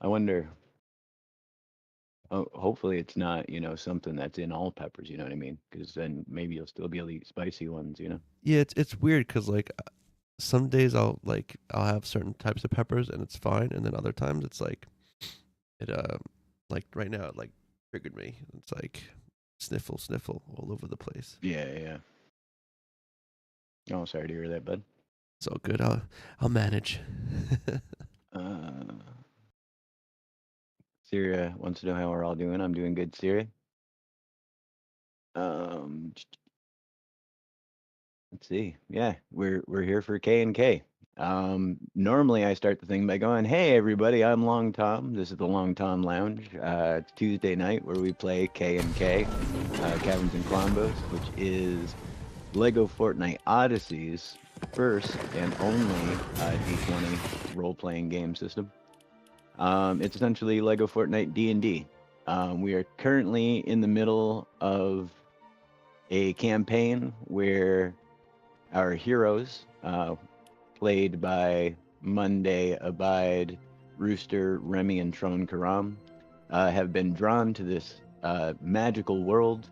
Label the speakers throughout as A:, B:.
A: I wonder. Oh, hopefully it's not, something that's in all peppers. You know what I mean? Because then maybe you'll still be able to eat spicy ones.
B: Yeah, it's weird because like some days I'll have certain types of peppers and it's fine, and then other times it's like it like right now it like triggered me. It's like sniffle all over the place.
A: Yeah, yeah. Oh, sorry to hear that, bud.
B: It's all good. I'll manage.
A: Uh, Syria wants to know how we're all doing. I'm doing good, Syria. Um, let's see. Yeah, we're here for K and K. Normally I start the thing by going, "Hey everybody, I'm Long Tom. This is the Long Tom Lounge. It's Tuesday night where we play K and K, Caverns and Klombos, which is Lego Fortnite Odyssey's first and only D20 role-playing game system. It's essentially Lego Fortnite D&D. We are currently in the middle of a campaign where our heroes, played by Monday, Abide, Rooster, Remy, and Tron Karam, have been drawn to this magical world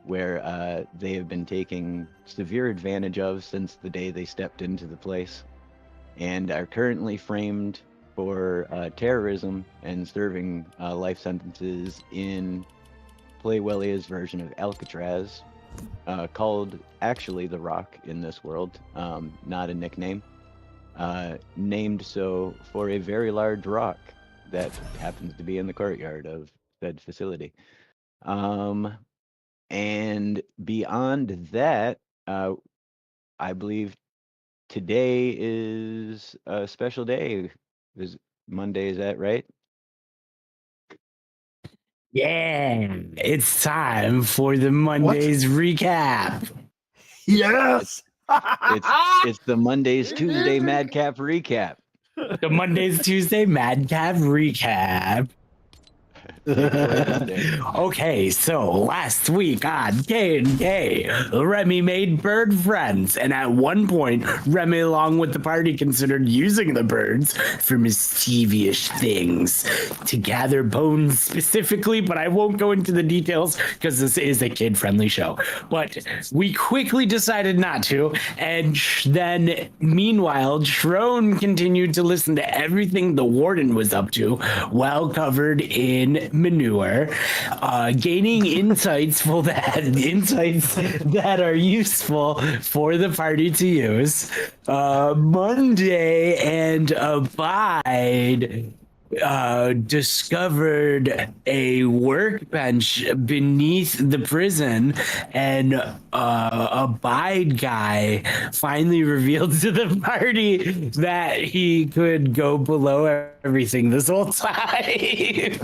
A: where they have been taking severe advantage of since the day they stepped into the place, and are currently framed for terrorism and serving life sentences in Playwellia's version of Alcatraz, called actually The Rock in this world, not a nickname, named so for a very large rock that happens to be in the courtyard of said facility. Um, and beyond that, I believe today is a special day. Is Monday, is that right?
C: Yeah, it's time for the
D: What?
C: Mondays recap.
D: Yes.
A: It's the Mondays Tuesday Madcap recap.
C: The Mondays Tuesday Madcap recap.
A: Take it away, Monday.
C: Okay, so last week on K&K, Remy made bird friends, and at one point, Remy, along with the party, considered using the birds for mischievous things to gather bones specifically, but I won't go into the details because this is a kid-friendly show. But we quickly decided not to, and then meanwhile, Trone continued to listen to everything the warden was up to while covered in manure, gaining insights that are useful for the party to use. Monday and Abide discovered a workbench beneath the prison, and Abide guy finally revealed to the party that he could go below everything this whole time.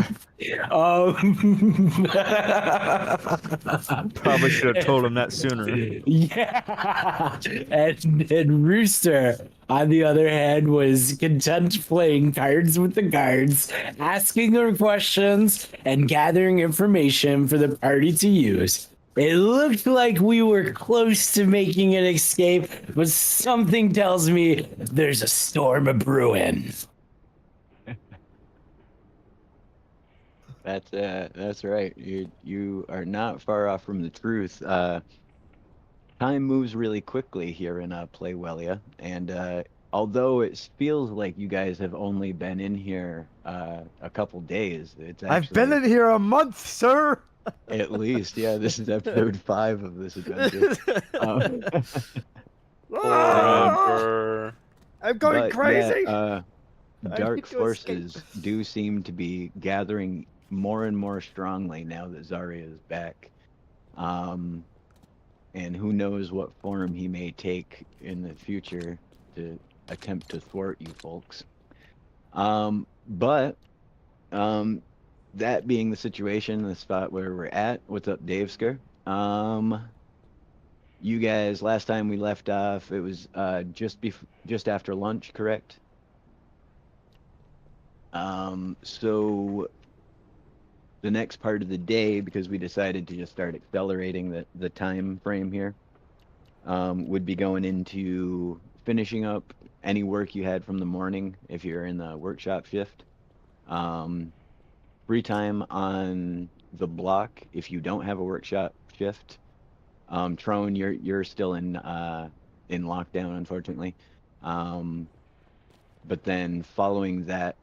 D: Probably should have told him that sooner.
C: Yeah, and Rooster, on the other hand, was content playing cards with the guards, asking her questions, and gathering information for the party to use. It looked like we were close to making an escape, but something tells me there's a storm a-brewing.
A: That's right. You are not far off from the truth. Time moves really quickly here in Playwellia, and although it feels like you guys have only been in here a couple days, it's
D: I've been
A: actually
D: in here a month, sir.
A: at least, yeah. This is episode 5 of this adventure.
D: Ah! I'm going
A: But
D: crazy.
A: yeah,
D: I
A: dark
D: need to
A: forces
D: escape.
A: do seem to be gathering more and more strongly now that Zarya is back. And who knows what form he may take in the future to attempt to thwart you folks. But that being the situation, the spot where we're at, what's up, Davesker? You guys, last time we left off, it was just after lunch, correct? So the next part of the day, because we decided to just start accelerating the time frame here, would be going into finishing up any work you had from the morning if you're in the workshop shift. Free time on the block if you don't have a workshop shift. Trone, you're still in lockdown, unfortunately. But then following that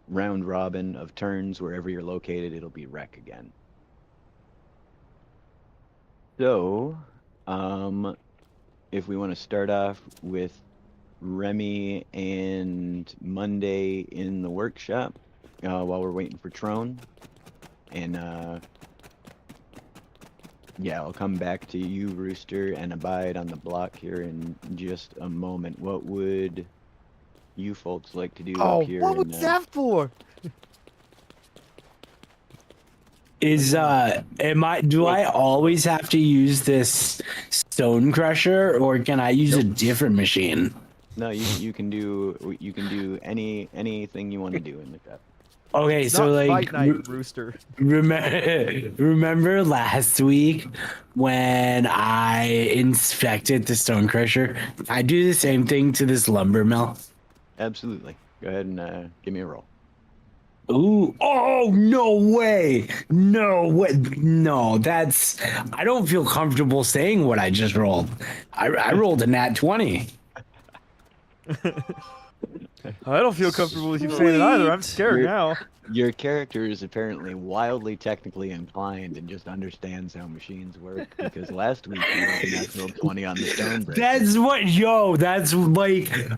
A: round robin of turns, wherever you're located, it'll be rec again. So, if we want to start off with Remy and Monday in the workshop, while we're waiting for Trone, and yeah, I'll come back to you, Rooster, and Abide on the block here in just a moment. What would you folks like to do up here?
D: What was that for?
C: Do I always have to use this stone crusher, or can I use a different machine?
A: No, you can do anything you want to do in the cup.
C: Okay,
D: It's
C: so
D: not
C: like
D: fight night, Rooster.
C: remember last week when I inspected the stone crusher? I do the same thing to this lumber mill.
A: Absolutely. Go ahead and give me a roll.
C: Ooh, oh, no way. No way. No, that's, I don't feel comfortable saying what I just rolled. I rolled a nat 20.
D: I don't feel comfortable with you saying it either. I'm scared now.
A: Your character is apparently wildly technically inclined and just understands how machines work, because last week you rolled a natural 20 on the stone breaker.
C: That's like,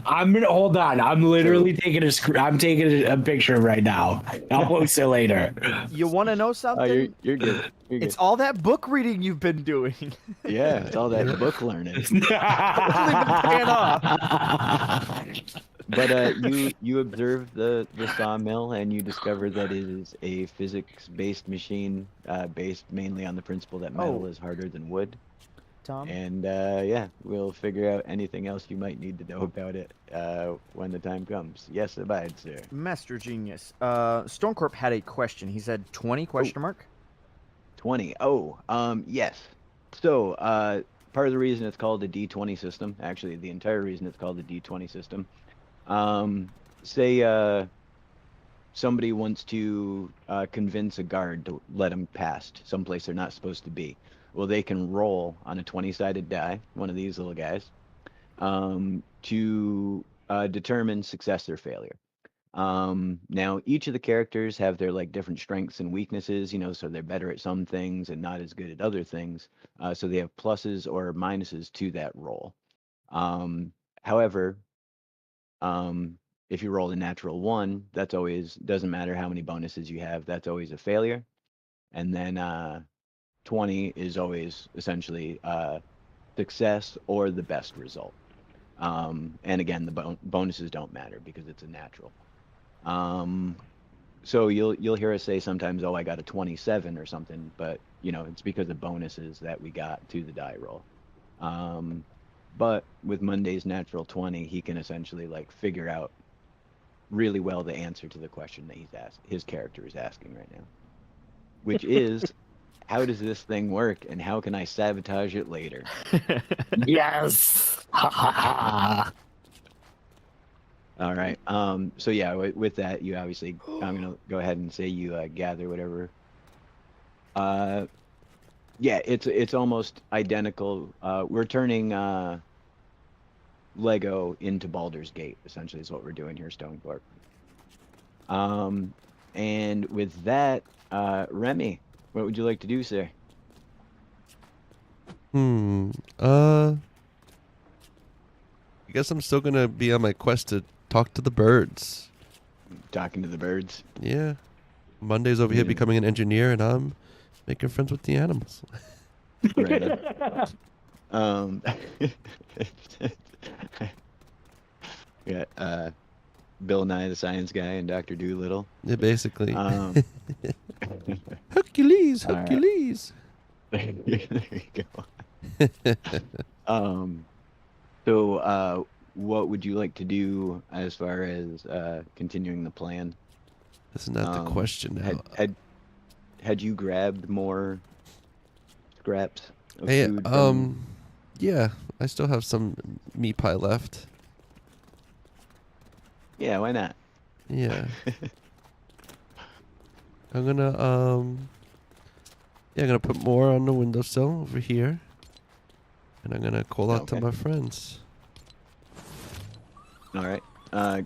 C: hold on. I'm literally taking a picture right now. I'll post it later.
D: You want to know something?
A: You're good. You're good.
D: It's all that book reading you've been doing.
A: Yeah, it's all that book learning.
D: It's really been paying off.
A: But you observe the sawmill, and you discover that it is a physics-based machine, based mainly on the principle that metal is harder than wood.
D: Tom?
A: And yeah, we'll figure out anything else you might need to know about it when the time comes. Yes, Abide, sir.
D: Master Genius. Stonecorp had a question. He said 20 question mark?
A: 20. Oh, yes. So, part of the reason it's called the D20 system, actually, the entire reason it's called the D20 system, say somebody wants to convince a guard to let them past someplace they're not supposed to be. Well, they can roll on a 20-sided die, one of these little guys, to determine success or failure. Now, each of the characters have their like different strengths and weaknesses, you know, so they're better at some things and not as good at other things. So they have pluses or minuses to that roll. However, if you roll a natural 1, that's always, doesn't matter how many bonuses you have, that's always a failure. And then 20 is always essentially success or the best result. And again, the bonuses don't matter because it's a natural. So you'll hear us say sometimes, oh, I got a 27 or something, but you know, it's because of bonuses that we got to the die roll. But with Monday's natural 20, he can essentially like figure out really well the answer to the question that his character is asking right now, which is, how does this thing work and how can I sabotage it later?
C: Yes.
A: All right. So yeah, with that, you obviously, I'm gonna go ahead and say you gather whatever. Yeah, it's almost identical. We're turning Lego into Baldur's Gate, essentially, is what we're doing here, Stonecorp. And with that, Remy, what would you like to do, sir?
B: I guess I'm still gonna be on my quest to talk to the birds.
A: Talking to the birds.
B: Yeah. Monday's over here becoming an engineer, and I'm making friends with the animals.
A: Right. Yeah. Bill Nye the Science Guy and Dr. Doolittle.
B: Yeah, basically.
A: Hercules,
B: Hercules.
A: There you go. So, what would you like to do as far as continuing the plan?
B: That's not the question now.
A: Had you grabbed more scraps of
B: Hey,
A: food?
B: yeah, I still have some meat pie left.
A: Yeah, why not?
B: Yeah. I'm gonna yeah, I'm gonna put more on the windowsill over here, and I'm gonna call out to
A: Okay.
B: my friends.
A: All right.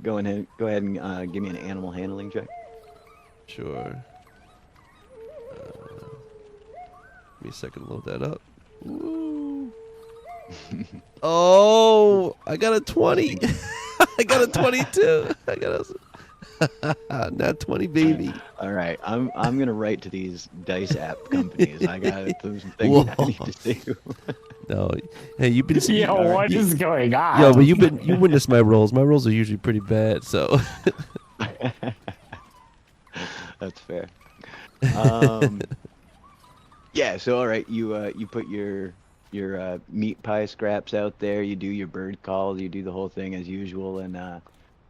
A: Go ahead and give me an animal handling check.
B: Sure. Give me a second to load that up. Ooh. Oh, I got a 20. I got a 22. I got a not 20, baby.
A: All right. I'm gonna write to these dice app companies. I got some things I need to do.
B: No, hey, you've been.
C: Yo, what is going on?
B: Yo, but you witnessed my rolls. My rolls are usually pretty bad, so.
A: That's fair. Yeah. So all right, you put your meat pie scraps out there. You do your bird calls. You do the whole thing as usual, and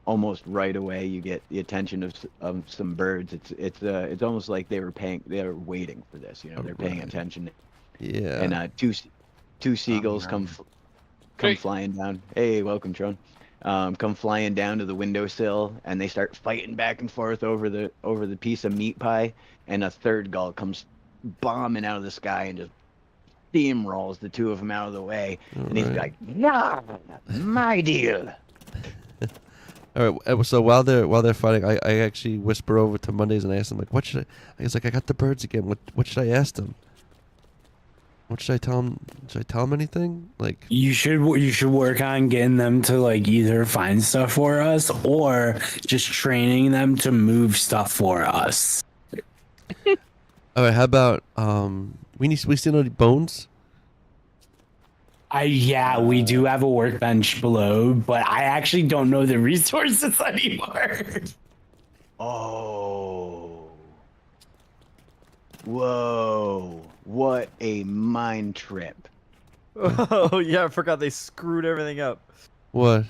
A: almost right away you get the attention of some birds. It's almost like they were waiting for this. You know, they're paying
B: Right.
A: attention.
B: Yeah.
A: And two seagulls come flying down. Hey, welcome, Tron. Come flying down to the windowsill, and they start fighting back and forth over the piece of meat pie. And a third gull comes bombing out of the sky and just steamrolls the two of them out of the way. And he's like, "Yeah, my deal."
B: All right. So while they're fighting, I actually whisper over to Mondays and I ask them like, what should I? He's like, I got the birds again. What should I ask them? What should I tell them? Should I tell them anything? Like
C: You should work on getting them to like either find stuff for us or just training them to move stuff for us.
B: all right. How about we still need bones.
C: We do have a workbench below, but I actually don't know the resources anymore.
A: Oh. Whoa. What a mind trip.
D: Oh yeah, I forgot they screwed everything up.
B: What?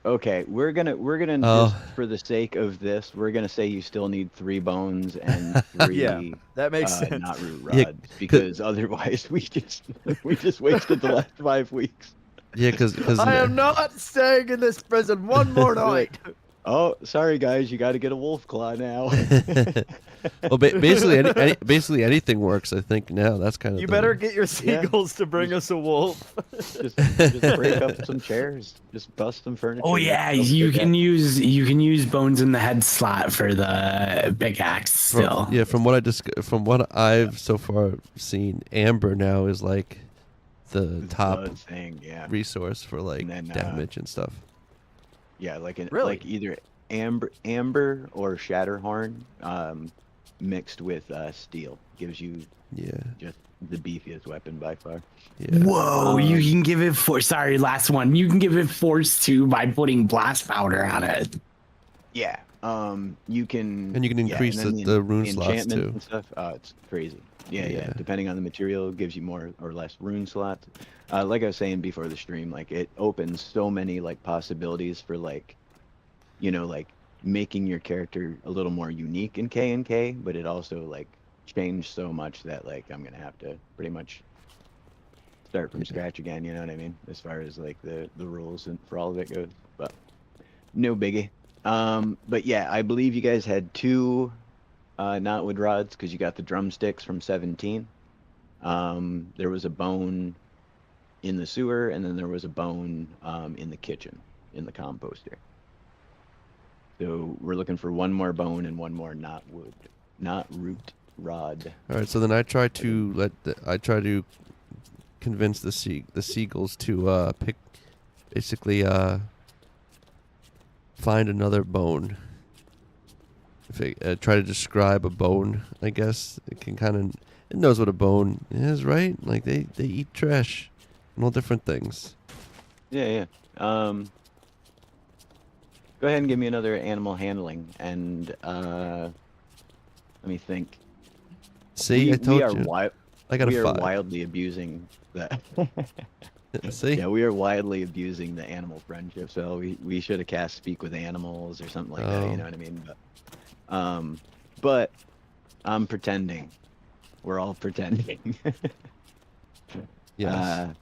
A: Okay, we're gonna
B: Oh.
A: just for the sake of this, we're gonna say you still need 3 bones and 3
D: Yeah, that makes sense.
A: not root
B: Yeah,
A: rods, because otherwise we just wasted the last 5 weeks.
B: Yeah, because
D: I am not staying in this prison one more night.
A: Oh, sorry guys, you got to get a wolf claw now.
B: well, basically anything works. I think now that's kind of.
D: You better get your seagulls to bring us a wolf.
A: just break up some chairs, just bust some furniture.
C: Oh yeah, you can use bones in the head slot for the pickaxe still.
B: From what I've so far seen, amber now is like the top
A: thing, yeah.
B: resource for like
A: And then,
B: damage and stuff.
A: Yeah, like
D: Really?
A: like either amber or shatterhorn mixed with steel gives you just the beefiest weapon by far.
B: Yeah.
C: Whoa, you can give it last one. You can give it force too by putting blast powder on it.
A: Yeah. You can
B: increase
A: and then
B: the rune slots
A: enchantments
B: too.
A: and stuff. It's crazy. Yeah,
B: Yeah.
A: Depending on the material, it gives you more or less rune slots. Like I was saying before the stream, like it opens so many like possibilities for like, like making your character a little more unique in K&K, but it also like changed so much that like I'm gonna have to pretty much start from scratch again. You know what I mean? As far as like the rules and for all of it goes, but no biggie. But yeah, I believe you guys had 2 knotwood rods because you got the drumsticks from 17. There was a bone in the sewer, and then there was a bone in the kitchen in the composter. So we're looking for 1 more bone and 1 more not root rod.
B: All right, so then I try to convince the seagulls to basically find another bone. If it try to describe a bone, I guess it knows what a bone is, right? Like they eat trash and all different things.
A: Yeah. Go ahead and give me another animal handling, and let me think.
B: See, I told you. I got
A: we
B: a
A: are
B: 5.
A: wildly abusing that.
B: See?
A: Yeah, we are widely abusing the animal friendship. So we should have cast Speak with Animals or something like that. You know what I mean? But I'm pretending. We're all pretending.
B: Yes.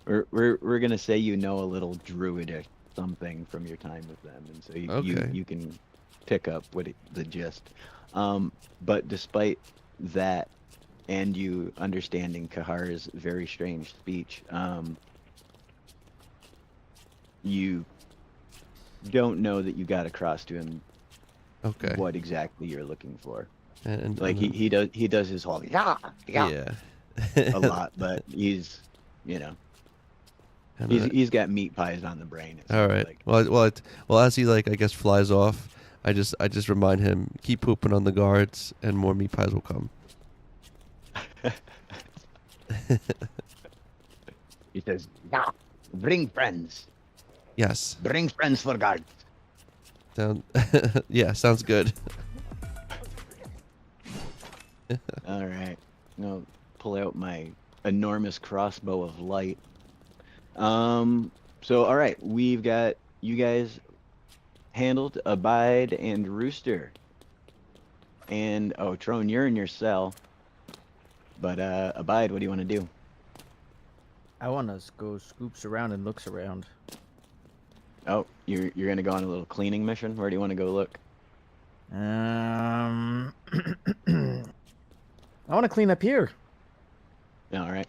A: We're gonna say a little druid or something from your time with them, and so you can pick up the gist. But despite that, and you understanding Kahar's very strange speech, you don't know that you got across to him
B: Okay.
A: what exactly you're looking for.
B: And
A: Like
B: then-
A: he does his whole
B: yeah.
A: a lot, but he's
B: And
A: he's got meat pies on the brain. It
B: all
A: sounds
B: right.
A: like.
B: Well, as he like I guess flies off, I just remind him keep pooping on the guards, and more meat pies will come.
A: He says, "Yeah, bring friends.
B: Yes.
A: Bring friends for guards."
B: Sound. Yeah. Sounds good.
A: All right. I'll pull out my enormous crossbow of light. So all right, we've got you guys handled Abide and Rooster. And oh, Trone, you're in your cell. But Abide, what do you want to do?
D: I want to go scoops around and looks around.
A: Oh, you're gonna go on a little cleaning mission. Where do you want to go look?
D: I want to clean up here.
A: All right.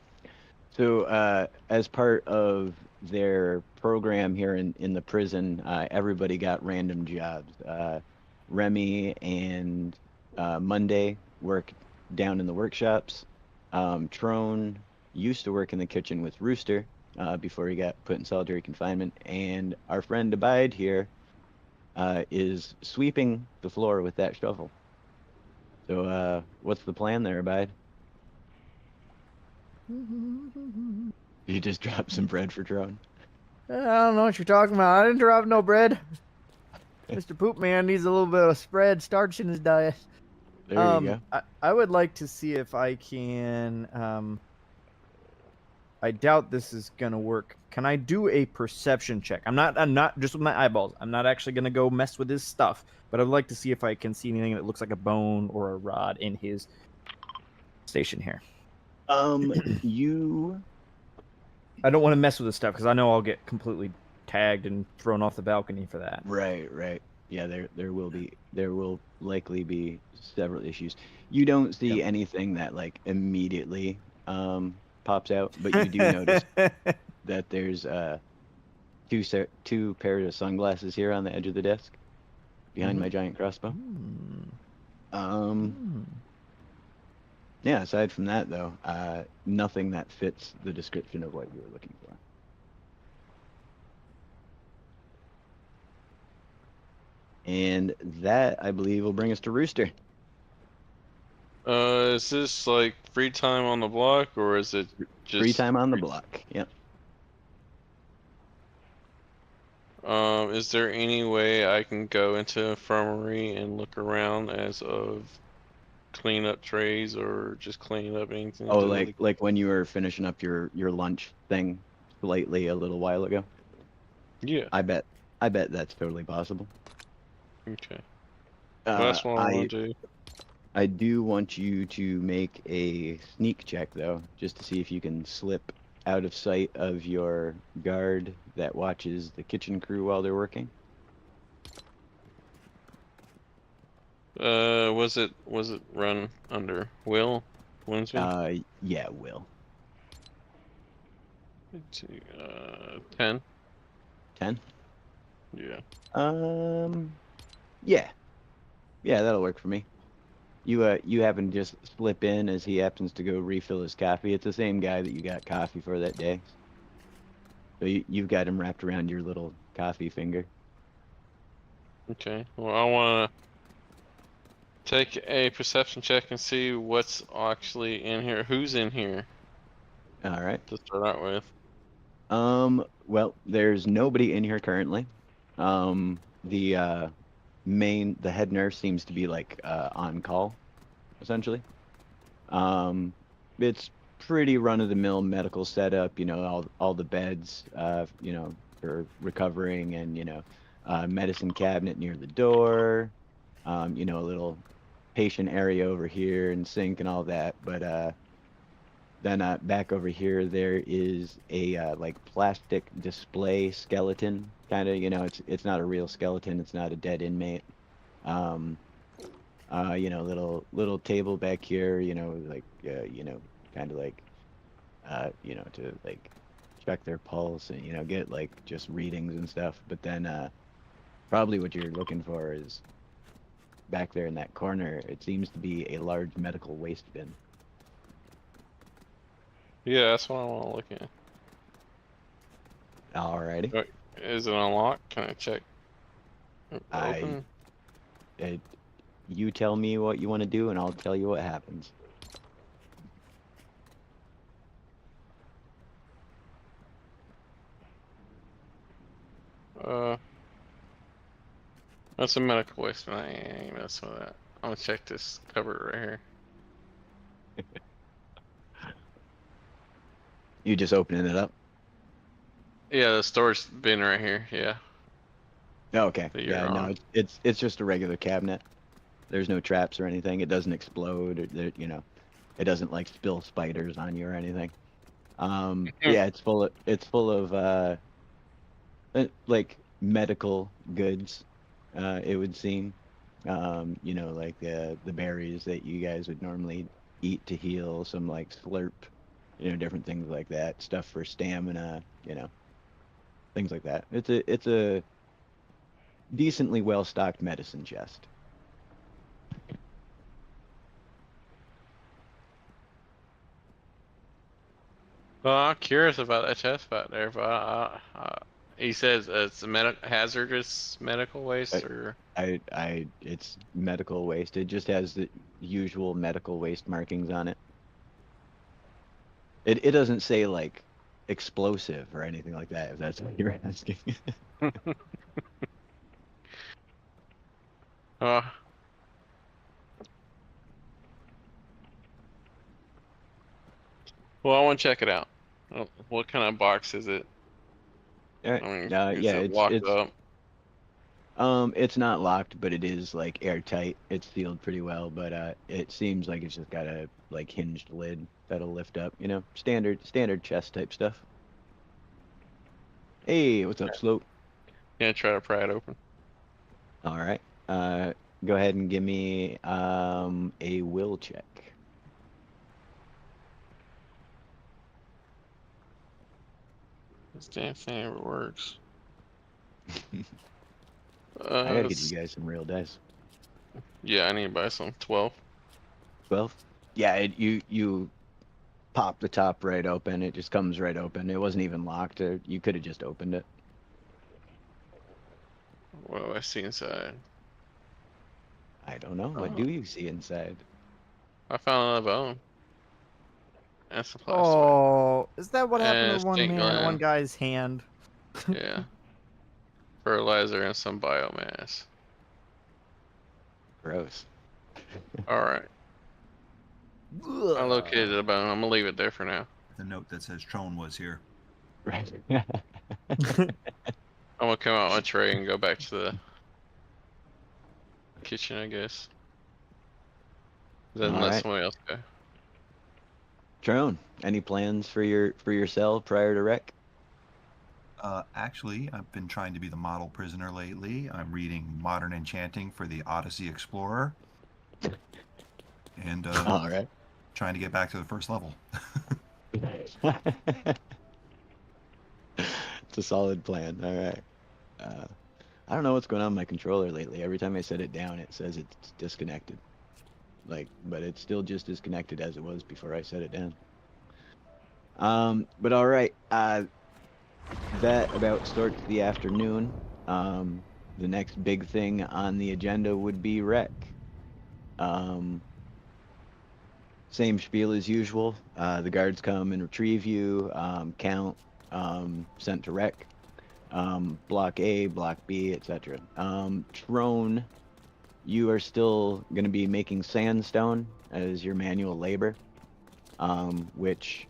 A: So as part of their program here in the prison, everybody got random jobs. Remy and Monday work down in the workshops. Trone used to work in the kitchen with Rooster before he got put in solitary confinement. And our friend Abide here is sweeping the floor with that shovel. So what's the plan there, Abide? You just dropped some bread for Trone.
D: I don't know what you're talking about. I didn't drop no bread. Mr. Poop Man needs a little bit of spread, starch in his diet.
A: There you go.
D: I would like to see if I can. I doubt this is gonna work. Can I do a perception check? I'm not just with my eyeballs. I'm not actually gonna go mess with his stuff. But I'd like to see if I can see anything that looks like a bone or a rod in his station here.
A: You
D: I don't want to mess with his stuff because I know I'll get completely tagged and thrown off the balcony for that.
A: right. Yeah, there will likely be several issues. You don't see anything that like immediately pops out, but you do notice that there's two pairs of sunglasses here on the edge of the desk behind my giant crossbow. Yeah, aside from that though, nothing that fits the description of what you were looking for. And that, I believe, will bring us to Rooster.
E: Is this like free time on the block, or is it just
A: Free time on the block. Yep.
E: Is there any way I can go into infirmary and look around as of clean up trays or just clean up anything?
A: Oh,
E: to
A: like when you were finishing up your lunch thing slightly a little while ago.
E: yeah.
A: I bet that's totally possible.
E: Okay. Well, that's what I want to do.
A: I do want you to make a sneak check though, just to see if you can slip out of sight of your guard that watches the kitchen crew while they're working.
E: Was it run under Will Winsby?
A: Yeah, Will.
E: 10.
A: 10?
E: Yeah.
A: Yeah, that'll work for me. You happen to just slip in as he happens to go refill his coffee. It's the same guy that you got coffee for that day. So you've got him wrapped around your little coffee finger.
E: Okay. Well, I want to take a perception check and see what's actually in here. Who's in here
A: All right.
E: to start out with?
A: Well, there's nobody in here currently. The head nurse seems to be like on call, essentially. It's pretty run-of-the-mill medical setup, you know, all the beds, you know, for recovering, and you know, medicine cabinet near the door, you know, a little patient area over here and sink and all that. But then back over here there is a like plastic display skeleton, kind of, you know, it's not a real skeleton, it's not a dead inmate. You know, little table back here, you know, like kind of like you know, to like check their pulse and you know get like just readings and stuff. But then probably what you're looking for is back there in that corner. It seems to be a large medical waste bin.
E: Yeah, that's what I want to look at.
A: Alrighty.
E: Wait, is it unlocked? Can I check? Open.
A: You tell me what you want to do, and I'll tell you what happens.
E: That's a medical waste, and I ain't messing with that. I'm gonna check this cupboard right here.
A: You just opening it up?
E: Yeah, the storage bin right here. Yeah.
A: Oh, okay.
E: That
A: Yeah,
E: you're
A: no,
E: on.
A: it's just a regular cabinet. There's no traps or anything. It doesn't explode. Or you know, it doesn't like spill spiders on you or anything. Yeah, it's full of like medical goods. It would seem. You know, like the berries that you guys would normally eat to heal. Some like slurp, you know, different things like that. Stuff for stamina. You know, things like that. It's a decently well stocked medicine chest.
E: Well, I'm curious about that chest back there, but he says it's a hazardous medical waste, or
A: It's medical waste. It just has the usual medical waste markings on it. It doesn't say like explosive or anything like that, if that's what you're asking.
E: uh, well, I want to check it out. What kind of box is it?
A: All right.
E: I mean, is
A: Yeah,
E: it locked up?
A: it's not locked, but it is like airtight. It's sealed pretty well, but it seems like it's just got a like hinged lid that'll lift up, you know, standard chest type stuff. Hey, what's up, Slope?
E: Yeah, try to pry it open.
A: All right. Go ahead and give me a will check.
E: This damn thing ever works.
A: I gotta get you guys some real dice.
E: Yeah, I need to buy some. 12.
A: 12? Yeah, you pop the top right open. It just comes right open. It wasn't even locked. You could have just opened it.
E: What do I see inside?
A: I don't know. What
E: Oh.
A: do you see inside?
E: I found another bone. And some plastic.
D: Oh, is that what happened
E: And
D: to one
E: stink
D: man, one
E: gland.
D: guy's hand?
E: Yeah. Fertilizer and some biomass.
A: Gross.
E: Alright. I located a bone. I'm gonna leave it there for now.
F: The note that says Trone was here.
A: Right.
E: I'm gonna come out my tray and go back to the kitchen, I guess. Then let
A: Alright.
E: somebody else go.
A: Trone, any plans for your cell prior to rec?
F: Actually, I've been trying to be the model prisoner lately. I'm reading Modern Enchanting for the Odyssey Explorer. And
A: All right.
F: trying to get back to the first level.
A: It's a solid plan. All right. I don't know what's going on with my controller lately. Every time I set it down, it says it's disconnected. Like, but it's still just as connected as it was before I set it down. But all right. That about starts the afternoon. The next big thing on the agenda would be rec. Same spiel as usual. The guards come and retrieve you, count, sent to rec. Block A, Block B, etc. Trone, you are still going to be making sandstone as your manual labor, which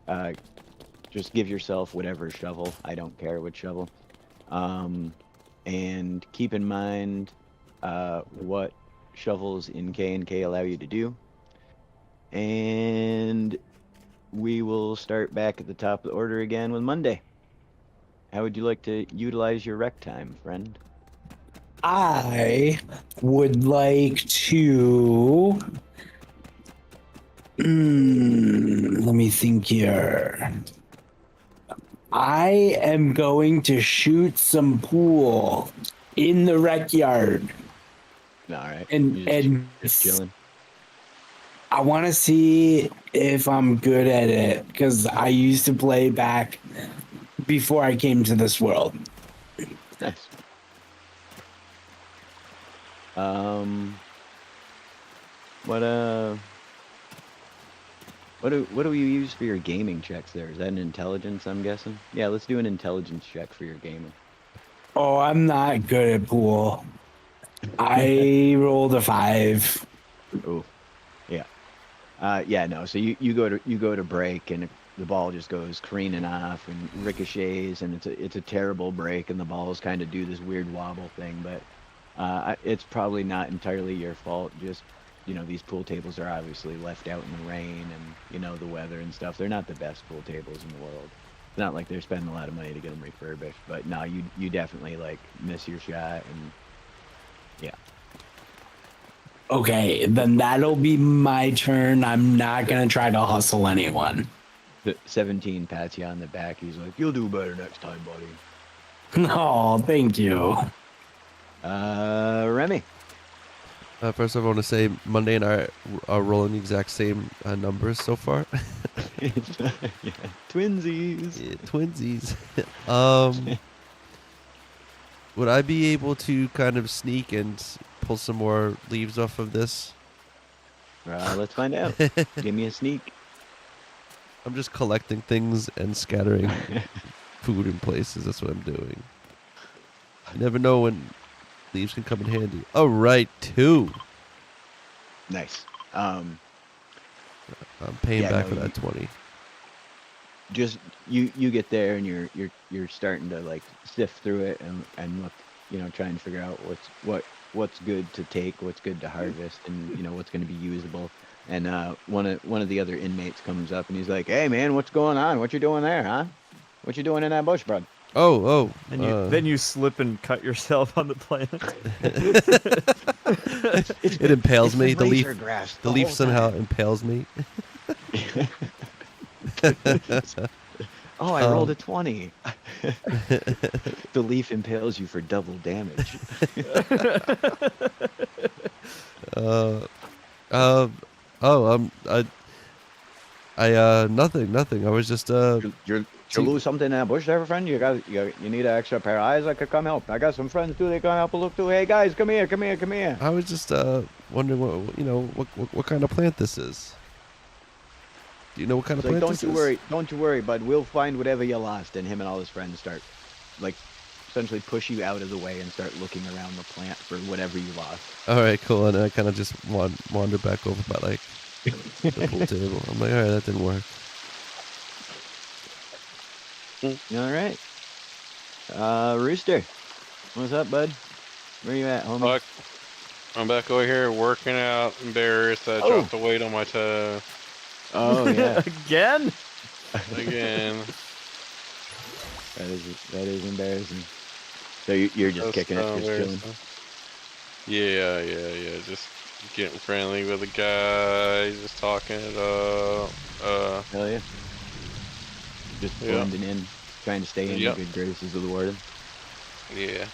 A: just give yourself whatever shovel. I don't care which shovel. And keep in mind what shovels in K&K allow you to do. And we will start back at the top of the order again with Monday. How would you like to utilize your rec time, friend?
C: I would like to. Let me think here. I am going to shoot some pool in the rec yard,
A: All right.
C: and
A: You just chilling.
C: I want to see if I'm good at it because I used to play back before I came to this world.
A: Nice. What do you use for your gaming checks there? Is that an intelligence, I'm guessing? Yeah, let's do an intelligence check for your gaming.
C: Oh, I'm not good at pool. I rolled a 5.
A: Oh, yeah. Yeah, no. So you go to break and the ball just goes careening off and ricochets and it's a terrible break and the balls kind of do this weird wobble thing, but it's probably not entirely your fault. Just these pool tables are obviously left out in the rain and the weather and stuff. They're not the best pool tables in the world. It's not like they're spending a lot of money to get them refurbished, but no, you definitely like miss your shot and yeah.
C: Okay, then that'll be my turn. I'm not gonna try to hustle anyone.
A: The 17 pats you on the back. He's like, "You'll do better next time, buddy."
C: Oh, thank you.
A: Remy.
B: First, I want to say Monday and I are rolling the exact same numbers so far.
A: Yeah. Twinsies.
B: Yeah, twinsies. Would I be able to kind of sneak and pull some more leaves off of this?
A: Let's find out. Give me a sneak.
B: I'm just collecting things and scattering food in places. That's what I'm doing. You never know when leaves can come in handy. All right, 2.
A: Nice.
B: I'm paying back for that 20.
A: Just you get there and you're starting to like sift through it and look, trying to figure out what's good to take, what's good to harvest, and what's going to be usable. And one of the other inmates comes up and he's like, "Hey man, what's going on? What you doing there, huh? What you doing in that bush, bud?"
B: Oh.
D: And then you slip and cut yourself on the plant.
B: It impales me. The leaf
A: grass
B: the leaf somehow impales me.
A: Oh, I rolled a 20. The leaf impales you for double damage.
B: Nothing. I was just
A: You lose something in that bush there, friend? You need an extra pair of eyes that could come help. I got some friends too. They come help a look too. Hey guys, come here.
B: I was just wondering what kind of plant this is. Do you know what kind of
A: It's like,
B: plant this is?
A: don't you worry, bud. We'll find whatever you lost. And him and all his friends start, like, essentially push you out of the way and start looking around the plant for whatever you lost.
B: All right, cool. And I kind of just wander back over by like the pool table. I'm like, all right, that didn't work.
A: All right. Rooster, what's up, bud? Where you at, homie?
E: I'm back over here working out, embarrassed that I dropped the weight on my toe.
A: Oh yeah.
D: Again?
E: Again.
A: That is embarrassing. So you're just
E: That's
A: kicking
E: so
A: it, just chilling.
E: Yeah. Just getting friendly with the guys, just talking it up.
A: Hell yeah. Just blending in, trying to stay in the good graces of the warden.
E: Yeah.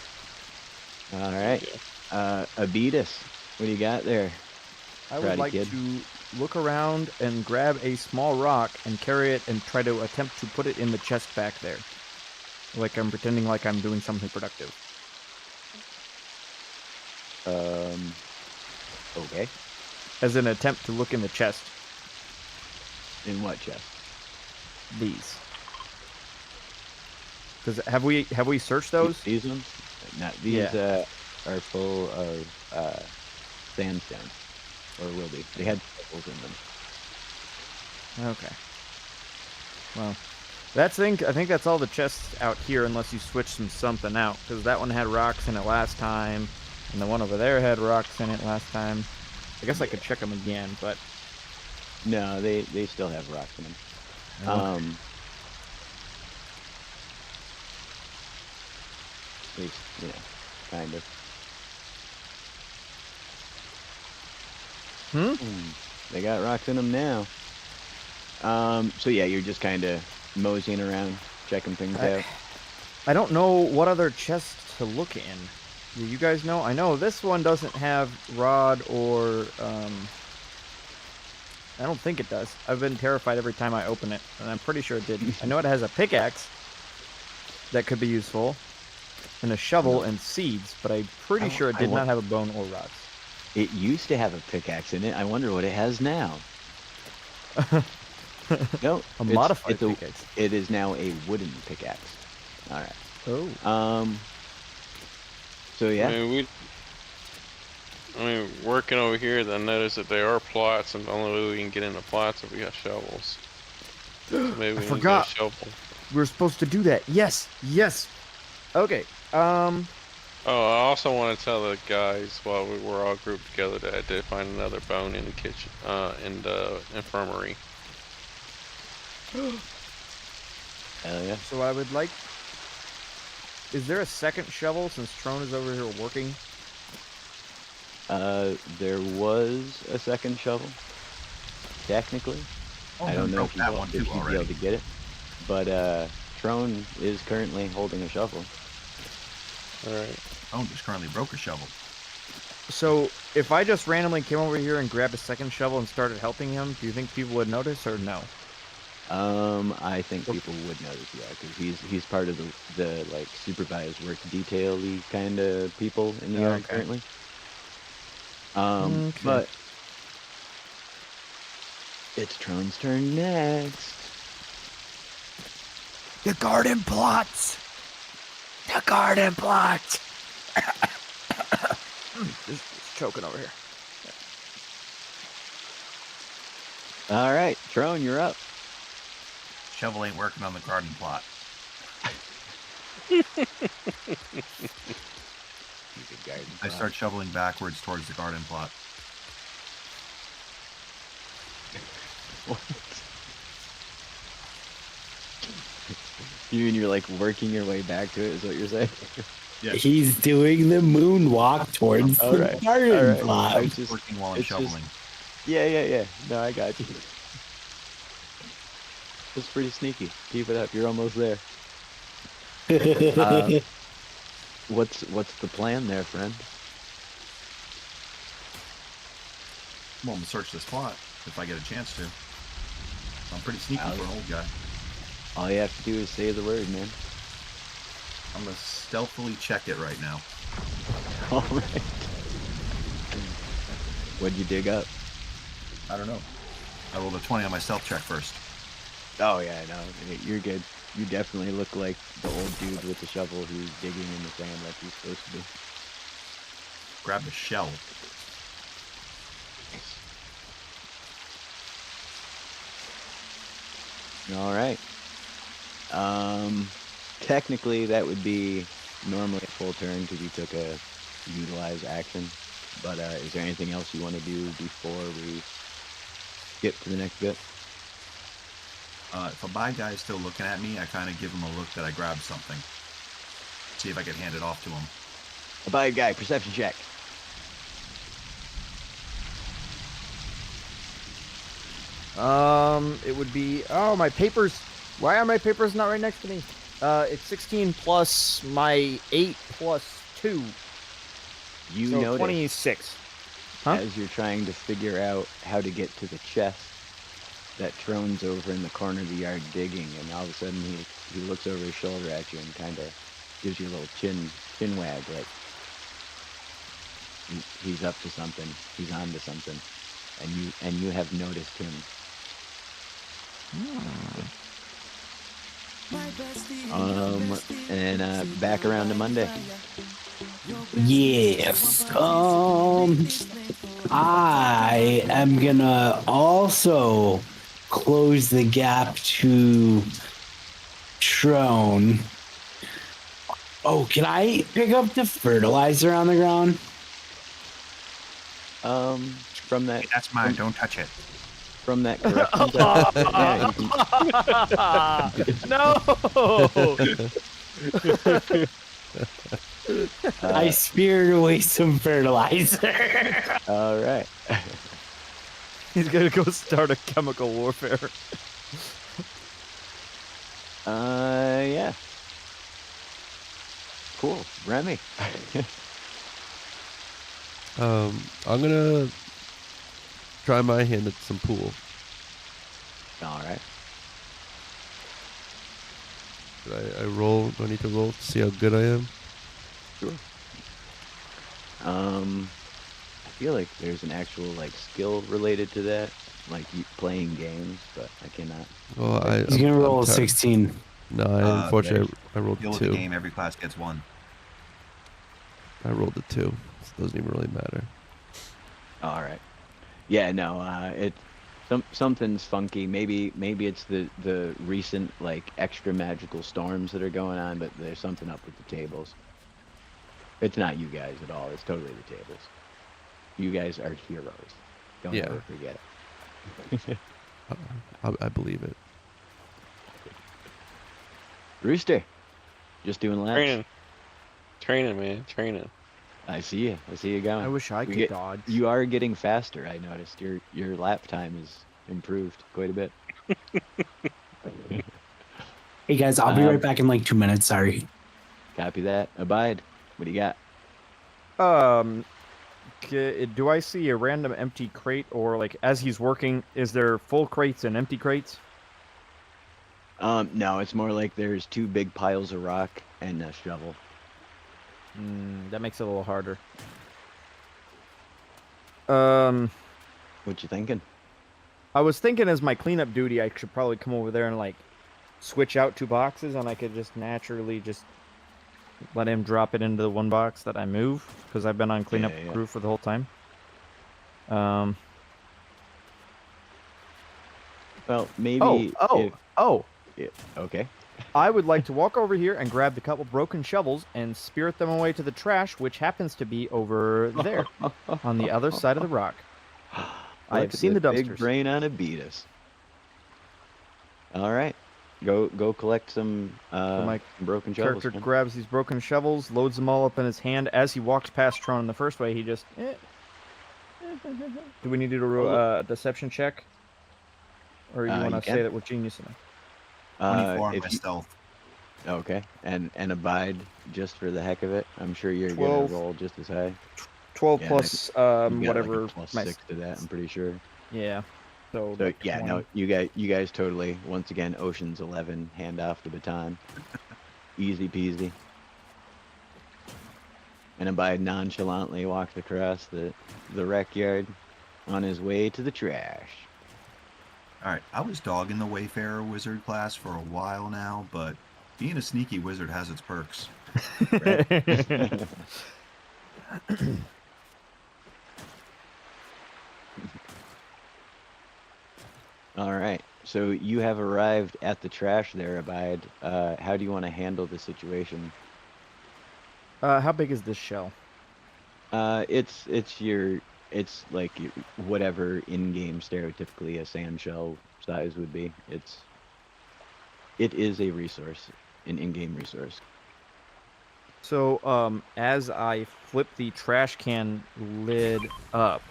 A: All right. Abitus, what do you got there?
D: I would like to look around and grab a small rock and carry it and try to attempt to put it in the chest back there. Like I'm pretending like I'm doing something productive.
A: Okay.
D: As an attempt to look in the chest.
A: In what chest?
D: These. Because have we searched those?
A: These ones? Not these. Are full of sandstone, or will be. They had holes in them.
D: Okay. Well, I think that's all the chests out here, unless you switch something out. Because that one had rocks in it last time, and the one over there had rocks in it last time. I guess I could check them again, but
A: no, they still have rocks in them.
D: Okay.
A: At least, kind of. They got rocks in them now. So yeah, you're just kind of moseying around, checking things out.
D: I don't know what other chests to look in. Do you guys know? I know this one doesn't have rod or I don't think it does. I've been terrified every time I open it, and I'm pretty sure it didn't. I know it has a pickaxe that could be useful, and a shovel and seeds, but I'm pretty sure it did not have a bone or rods.
A: It used to have a pickaxe in it. I wonder what it has now. No,
D: A modified pickaxe.
A: It is now a wooden pickaxe. All right.
D: Oh.
A: So yeah.
E: I mean, working over here, I noticed that there are plots, and the only way we can get into plots if we got shovels. So maybe we need to get a shovel.
D: We were supposed to do that. Yes. Okay.
E: Oh, I also want to tell the guys while we were all grouped together that I did find another bone in the kitchen, in the infirmary.
A: Hell yeah.
D: So I would like. Is there a second shovel since Trone is over here working?
A: There was a second shovel. Technically, I don't know if you'd be able to get it, but Trone is currently holding a shovel.
E: All right.
F: Trone just currently broke a shovel.
D: So if I just randomly came over here and grabbed a second shovel and started helping him, do you think people would notice or no?
A: I think people would notice, yeah, because he's part of the like supervised work detail-y kind of people in the yard currently. But it's Trone's turn next.
C: The garden plots. The garden plots.
D: Just choking over here.
A: All right, Trone, you're up.
F: Shovel ain't working on the garden plot. I start shoveling backwards towards the garden plot.
A: You mean you're like working your way back to it, is what you're saying?
F: Yeah.
C: He's doing the moonwalk towards the garden plot.
F: I'm just working while I'm shoveling.
A: Yeah. No, I got you. That's pretty sneaky. Keep it up. You're almost there. What's the plan there, friend?
F: Well, I'm gonna search this plot if I get a chance to. I'm pretty sneaky for an old guy.
A: All you have to do is say the word, man.
F: I'm gonna stealthily check it right now.
A: All right. What'd you dig up?
F: I don't know. I rolled a 20 on my stealth check first.
A: Oh yeah, no, you're good. You definitely look like the old dude with the shovel who's digging in the sand like he's supposed to be.
F: Grab a shell.
A: All right. Technically that would be normally a full turn because you took a utilize action. But is there anything else you want to do before we skip to the next bit?
F: If a bad guy is still looking at me, I kind of give him a look that I grabbed something. See if I can hand it off to him.
A: A bad guy, perception check.
D: It would be my papers. Why are my papers not right next to me? It's 16 plus my 8 plus 2.
A: You
D: so
A: notice
D: 26. Huh?
A: as you're trying to figure out how to get to the chest that Trone's over in the corner of the yard digging, and all of a sudden he looks over his shoulder at you and kind of gives you a little chin wag, like he's up to something, he's on to something, and you have noticed him. And back around to Monday.
C: Yes. I am gonna also close the gap to Trone. Oh, can I pick up the fertilizer on the ground?
A: From that.
F: That's mine. Don't touch it.
A: From that corruption. Yeah, you can...
C: I speared away some fertilizer.
A: All right.
D: He's gonna go start a chemical warfare.
A: Yeah. Cool. Remy.
B: I'm gonna try my hand at some pool.
A: All right.
B: I roll? Do I need to roll to see how good I am?
A: Sure. I feel like there's an actual like skill related to that, like you playing games, but I cannot.
B: Well,
C: He's gonna roll a 16.
B: No, unfortunately, I rolled
F: Deal
B: a
F: with the
B: 2.
F: game. Every class gets 1.
B: I rolled a 2. So it doesn't even really matter.
A: All right. Yeah, no, something's funky. Maybe it's the recent like extra magical storms that are going on, but there's something up with the tables. It's not you guys at all. It's totally the tables. You guys are heroes. Don't
B: Yeah.
A: ever forget it.
B: I believe it.
A: Rooster, just doing laps.
E: Training, man, training.
A: I see you. I see you going.
D: I wish I
A: We
D: could dodge.
A: You are getting faster. I noticed your lap time is improved quite a bit.
C: Hey guys, I'll be right back in like 2 minutes. Sorry.
A: Copy that. Abide. What do you got?
D: Do I see a random empty crate, or like as he's working, is there full crates and empty crates?
A: No, it's more like there's 2 big piles of rock and a shovel.
D: That makes it a little harder.
A: What you thinking?
D: I was thinking as my cleanup duty, I should probably come over there and like switch out 2 boxes, and I could just naturally just let him drop it into the 1 box that I move, because I've been on cleanup crew for the whole time.
A: Well, maybe. Okay.
D: I would like to walk over here and grab the couple broken shovels and spirit them away to the trash, which happens to be over there on the other side of the rock. I've seen the dumpsters.
A: Big brain on a Beatus. All right, go collect some broken shovels.
D: Character grabs these broken shovels, loads them all up in his hand. As he walks past Tron in the first way, he just. Do we need to do a deception check, or you want to say that we're genius enough?
F: 24 on my stealth.
A: Okay, and abide just for the heck of it. I'm sure you're gonna roll just as high.
D: 12 plus whatever.
A: Like a plus 6 to that. I'm pretty sure.
D: Yeah. So
A: yeah, 20. No, you guys totally. Once again, Ocean's 11, hand off the baton. Easy peasy. And Abide nonchalantly walks across the rec yard on his way to the trash.
F: All right, I was dogging the Wayfarer wizard class for a while now, but being a sneaky wizard has its perks.
A: All right, so you have arrived at the trash there, Abide. How do you want to handle the situation?
D: How big is this shell?
A: It's like whatever in-game stereotypically a sand shell size would be. It is a resource, an in-game resource.
D: So as I flip the trash can lid up,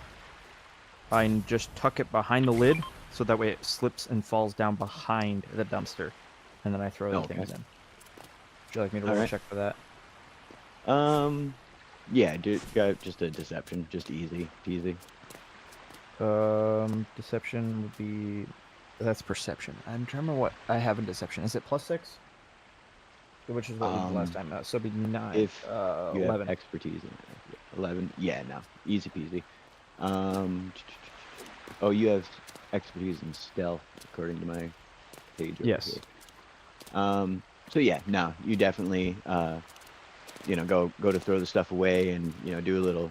D: I just tuck it behind the lid so that way it slips and falls down behind the dumpster, and then I throw the things in. Would you like me to roll a check for that?
A: Yeah, got just a deception, just easy peasy.
D: Deception would be. That's perception. I'm trying to remember what I have in deception. Is it +6? Which is what we did last time. So it'd be 9.
A: If you
D: 11.
A: have expertise in it. 11. Yeah, no, easy peasy. Oh, you have expertise in stealth, according to my page.
D: Yes.
A: Here. So yeah, no, you definitely go to throw the stuff away, and do a little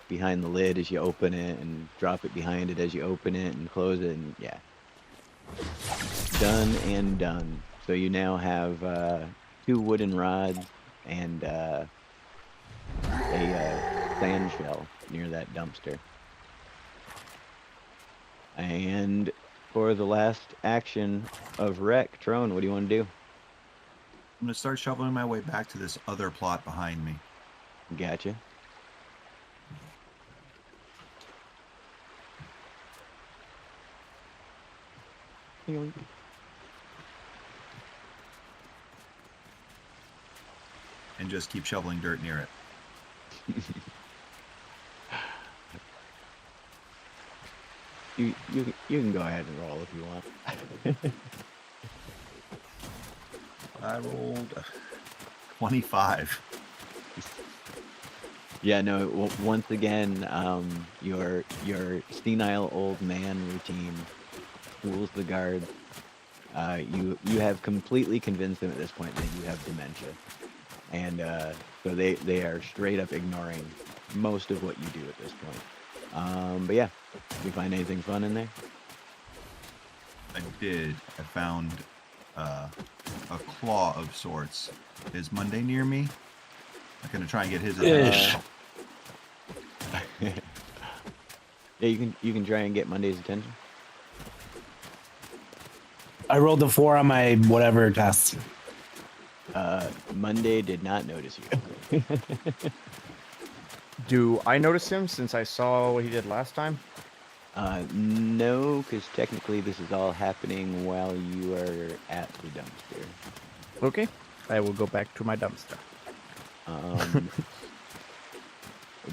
A: behind the lid as you open it, and drop it behind it as you open it, and close it, and yeah, done and done. So you now have 2 wooden rods and a sand shell near that dumpster. And for the last action of Wreck, Trone, what do you want to do?
F: I'm going to start shoveling my way back to this other plot behind me.
A: Gotcha. Yoink.
F: And just keep shoveling dirt near it.
A: You can go ahead and roll if you want.
F: I rolled 25.
A: Yeah, no. Once again, your senile old man routine fools the guard. You have completely convinced them at this point that you have dementia, and so they are straight up ignoring most of what you do at this point. But yeah, did you find anything fun in there?
F: I did. I found a claw of sorts. Is Monday near me? I'm gonna try and get his attention.
A: Yeah, you can try and get Monday's attention.
C: I rolled a 4 on my whatever test.
A: Monday did not notice you.
D: Do I notice him since I saw what he did last time?
A: No, because technically this is all happening while you are at the dumpster.
D: Okay, I will go back to my dumpster.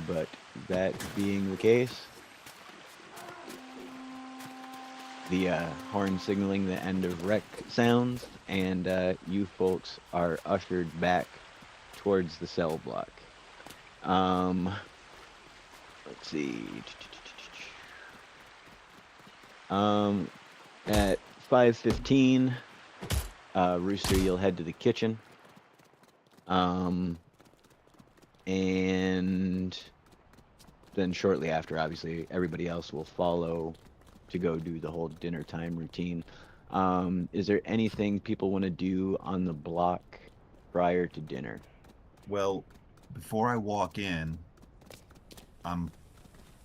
A: But that being the case, the horn signaling the end of rec sounds, and you folks are ushered back towards the cell block. Let's see. At 5:15, Rooster, you'll head to the kitchen. And then shortly after, obviously, everybody else will follow to go do the whole dinner time routine. Is there anything people want to do on the block prior to dinner?
F: Well, before I walk in, I'm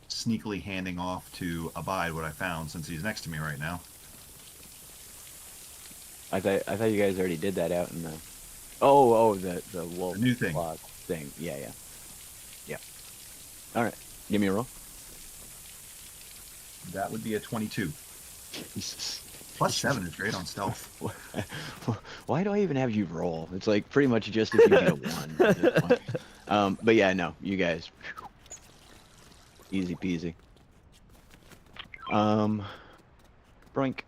F: sneakily handing off to Abide what I found since he's next to me right now.
A: I thought you guys already did that out in the the wolf
F: The new thing.
A: block thing. Yeah. All right, give me a roll.
F: That would be a 22.
A: Jesus.
F: Plus 7 is great on stealth.
A: Why do I even have you roll? It's like pretty much just if you get a 1 at this point. But yeah, no, you guys, easy peasy. Broink.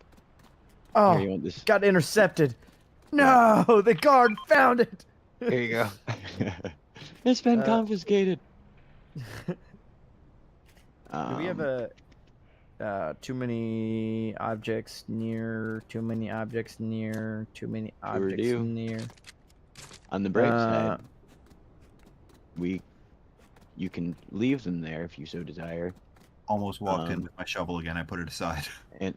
D: Oh,
A: Here, you want this?
D: got intercepted. No, the guard found it.
A: Here you go. It's been confiscated.
D: Do we have a too many objects near? Too many objects near? Too many objects
A: do.
D: near?
A: On the bright side, you can leave them there if you so desire.
F: Almost walked in with my shovel again. I put it aside.
A: And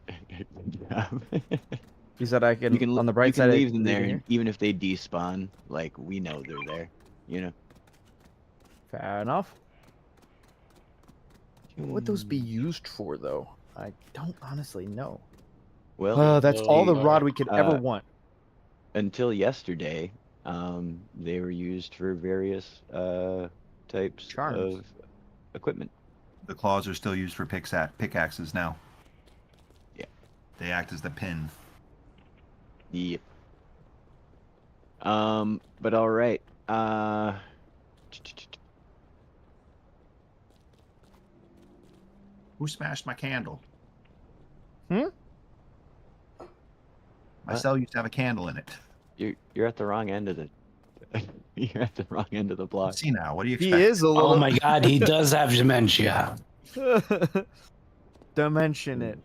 D: You said I can,
A: you can
D: on the bright
A: you
D: side.
A: can
D: I
A: leave them there,
D: here?
A: and even if they despawn, like we know they're there. You know.
D: Fair enough. What would those be used for, though? I don't honestly know.
A: Well,
D: That's all the
E: see,
D: rod we could ever want.
A: until yesterday, they were used for various types
D: Charms.
A: of equipment.
F: The claws are still used for pickaxes now.
A: Yeah.
F: They act as the pin.
A: Yep. But all right.
F: Who smashed my candle?
D: Hmm?
F: My
A: What?
F: cell used to have a candle in it.
A: You're at the wrong end of the you're at the wrong end of the block.
F: See now, what do you
D: He
F: expect?
D: is a little.
C: Oh my god, he does have dementia.
D: Dimension it.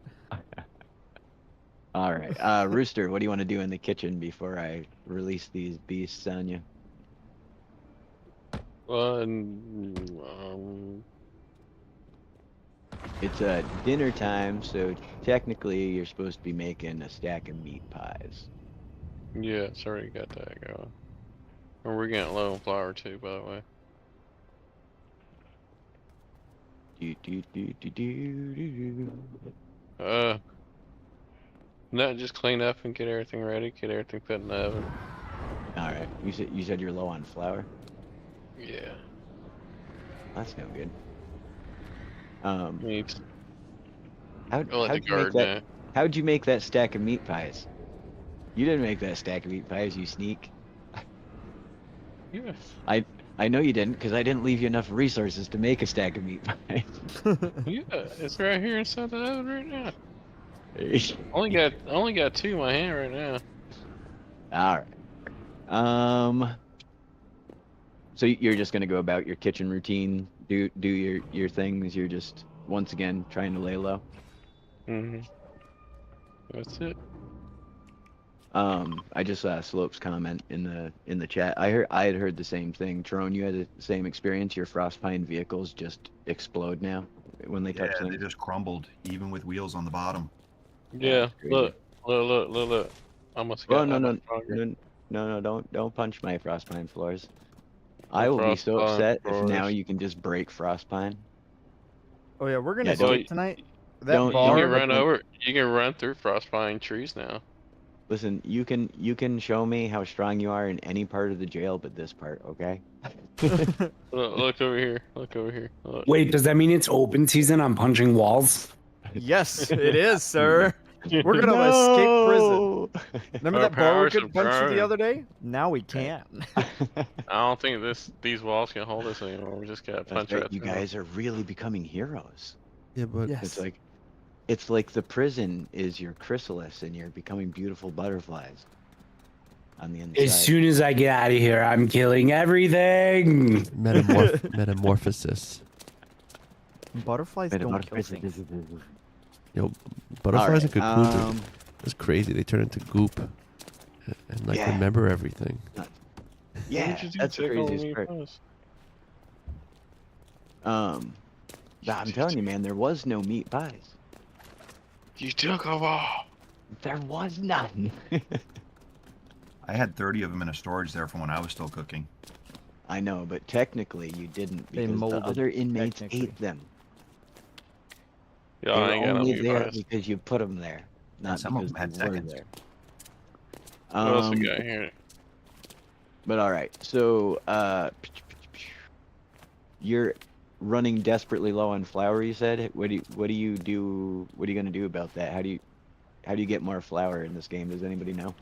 A: All right. Rooster, what do you want to do in the kitchen before I release these beasts on you? It's dinner time, so technically you're supposed to be making a stack of meat pies.
E: Yeah, it's already got that going. And we're getting low on flour too, by the way. No, just clean up and get everything ready, get everything put in the oven.
A: All right. You said you're low on flour.
E: Yeah.
A: That's no good.
E: Needs.
A: How'd you make that? How'd you make that stack of meat pies? You didn't make that stack of meat pies, you sneak.
E: Yeah.
A: I know you didn't, because I didn't leave you enough resources to make a stack of meat pies.
E: Yeah, it's right here inside the oven right now. Only got 2 in my hand right now.
A: All right. So you're just gonna go about your kitchen routine, do your things. You're just once again trying to lay low.
E: That's it.
A: I just saw Slope's comment in the chat. I had heard the same thing. Tyrone, you had the same experience. Your Frostpine vehicles just explode now when they touch
F: Yeah, they
A: things.
F: just crumbled, even with wheels on the bottom.
E: Yeah,
A: that's crazy.
E: look. I must
A: Oh
E: got.
A: no! Don't punch my Frostpine floors.
E: The
A: I will be so
E: Frostpine
A: upset if now
E: floors.
A: you can just break Frostpine.
D: Oh yeah, we're gonna
A: Yeah,
D: skip tonight. That
A: don't-
E: You
D: bar.
E: can run over. You can run through frostpine trees now.
A: Listen, you can show me how strong you are in any part of the jail, but this part, okay?
E: Look over here. Look over here. Look.
C: Wait, does that mean it's open season on punching walls?
D: Yes, it is, sir. We're gonna escape prison. Remember
E: Our
D: that bar we
E: powers
D: couldn't
E: are
D: punch through the
E: burned.
D: other day? Now we can.
E: I don't think these walls can hold us anymore. We just got
A: That's
E: punched
A: right.
E: right
A: You
E: through 'em.
A: guys are really becoming heroes.
B: Yeah, but
D: Yes.
A: It's like the prison is your chrysalis, and you're becoming beautiful butterflies on the inside.
C: As soon as I get out of here, I'm killing everything.
B: metamorphosis.
D: Butterflies don't kill things.
B: Yo, butterflies and cocoons are
A: um,
B: it's crazy. They turn into goop and like
A: Yeah.
B: remember everything.
A: yeah,
E: What did you
A: that's the
E: take all
A: craziest
E: me
A: part.
E: first?
A: Nah, I'm telling you, man, there was no meat pies.
E: You took them all.
A: There was none.
F: I had 30 of them in a storage there from when I was still cooking.
A: I know, but technically you didn't
D: They
A: because the
D: molded,
A: other inmates
D: technically.
A: ate them.
E: Yeah,
A: They
E: I
A: were
E: ain't got no
A: only
E: meat
A: there
E: pies.
A: because you put them there, not
F: some of
A: because
F: them had
A: they were
F: seconds.
A: there.
E: What else we got here?
A: But all right, so you're running desperately low on flour. You said. What do you do? What are you gonna do about that? How do you get more flour in this game? Does anybody know?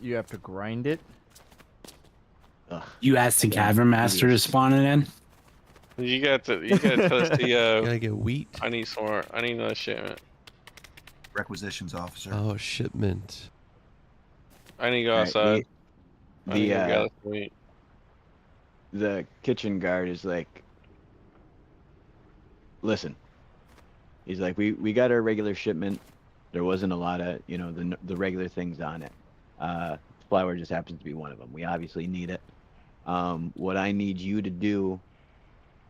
D: You have to grind it.
A: Ugh.
C: You asked the Cavern Master to spawn it in?
E: You got to touch
B: You
E: the.
B: gotta get wheat.
E: I need some more. I need another shipment.
F: Requisitions officer.
B: Oh, shipment.
E: I need to go
A: All right,
E: outside. I need to go
A: the
E: gather some wheat.
A: the kitchen guard is like, listen. He's like, we got our regular shipment. There wasn't a lot of, the regular things on it. Flour just happens to be one of them. We obviously need it. What I need you to do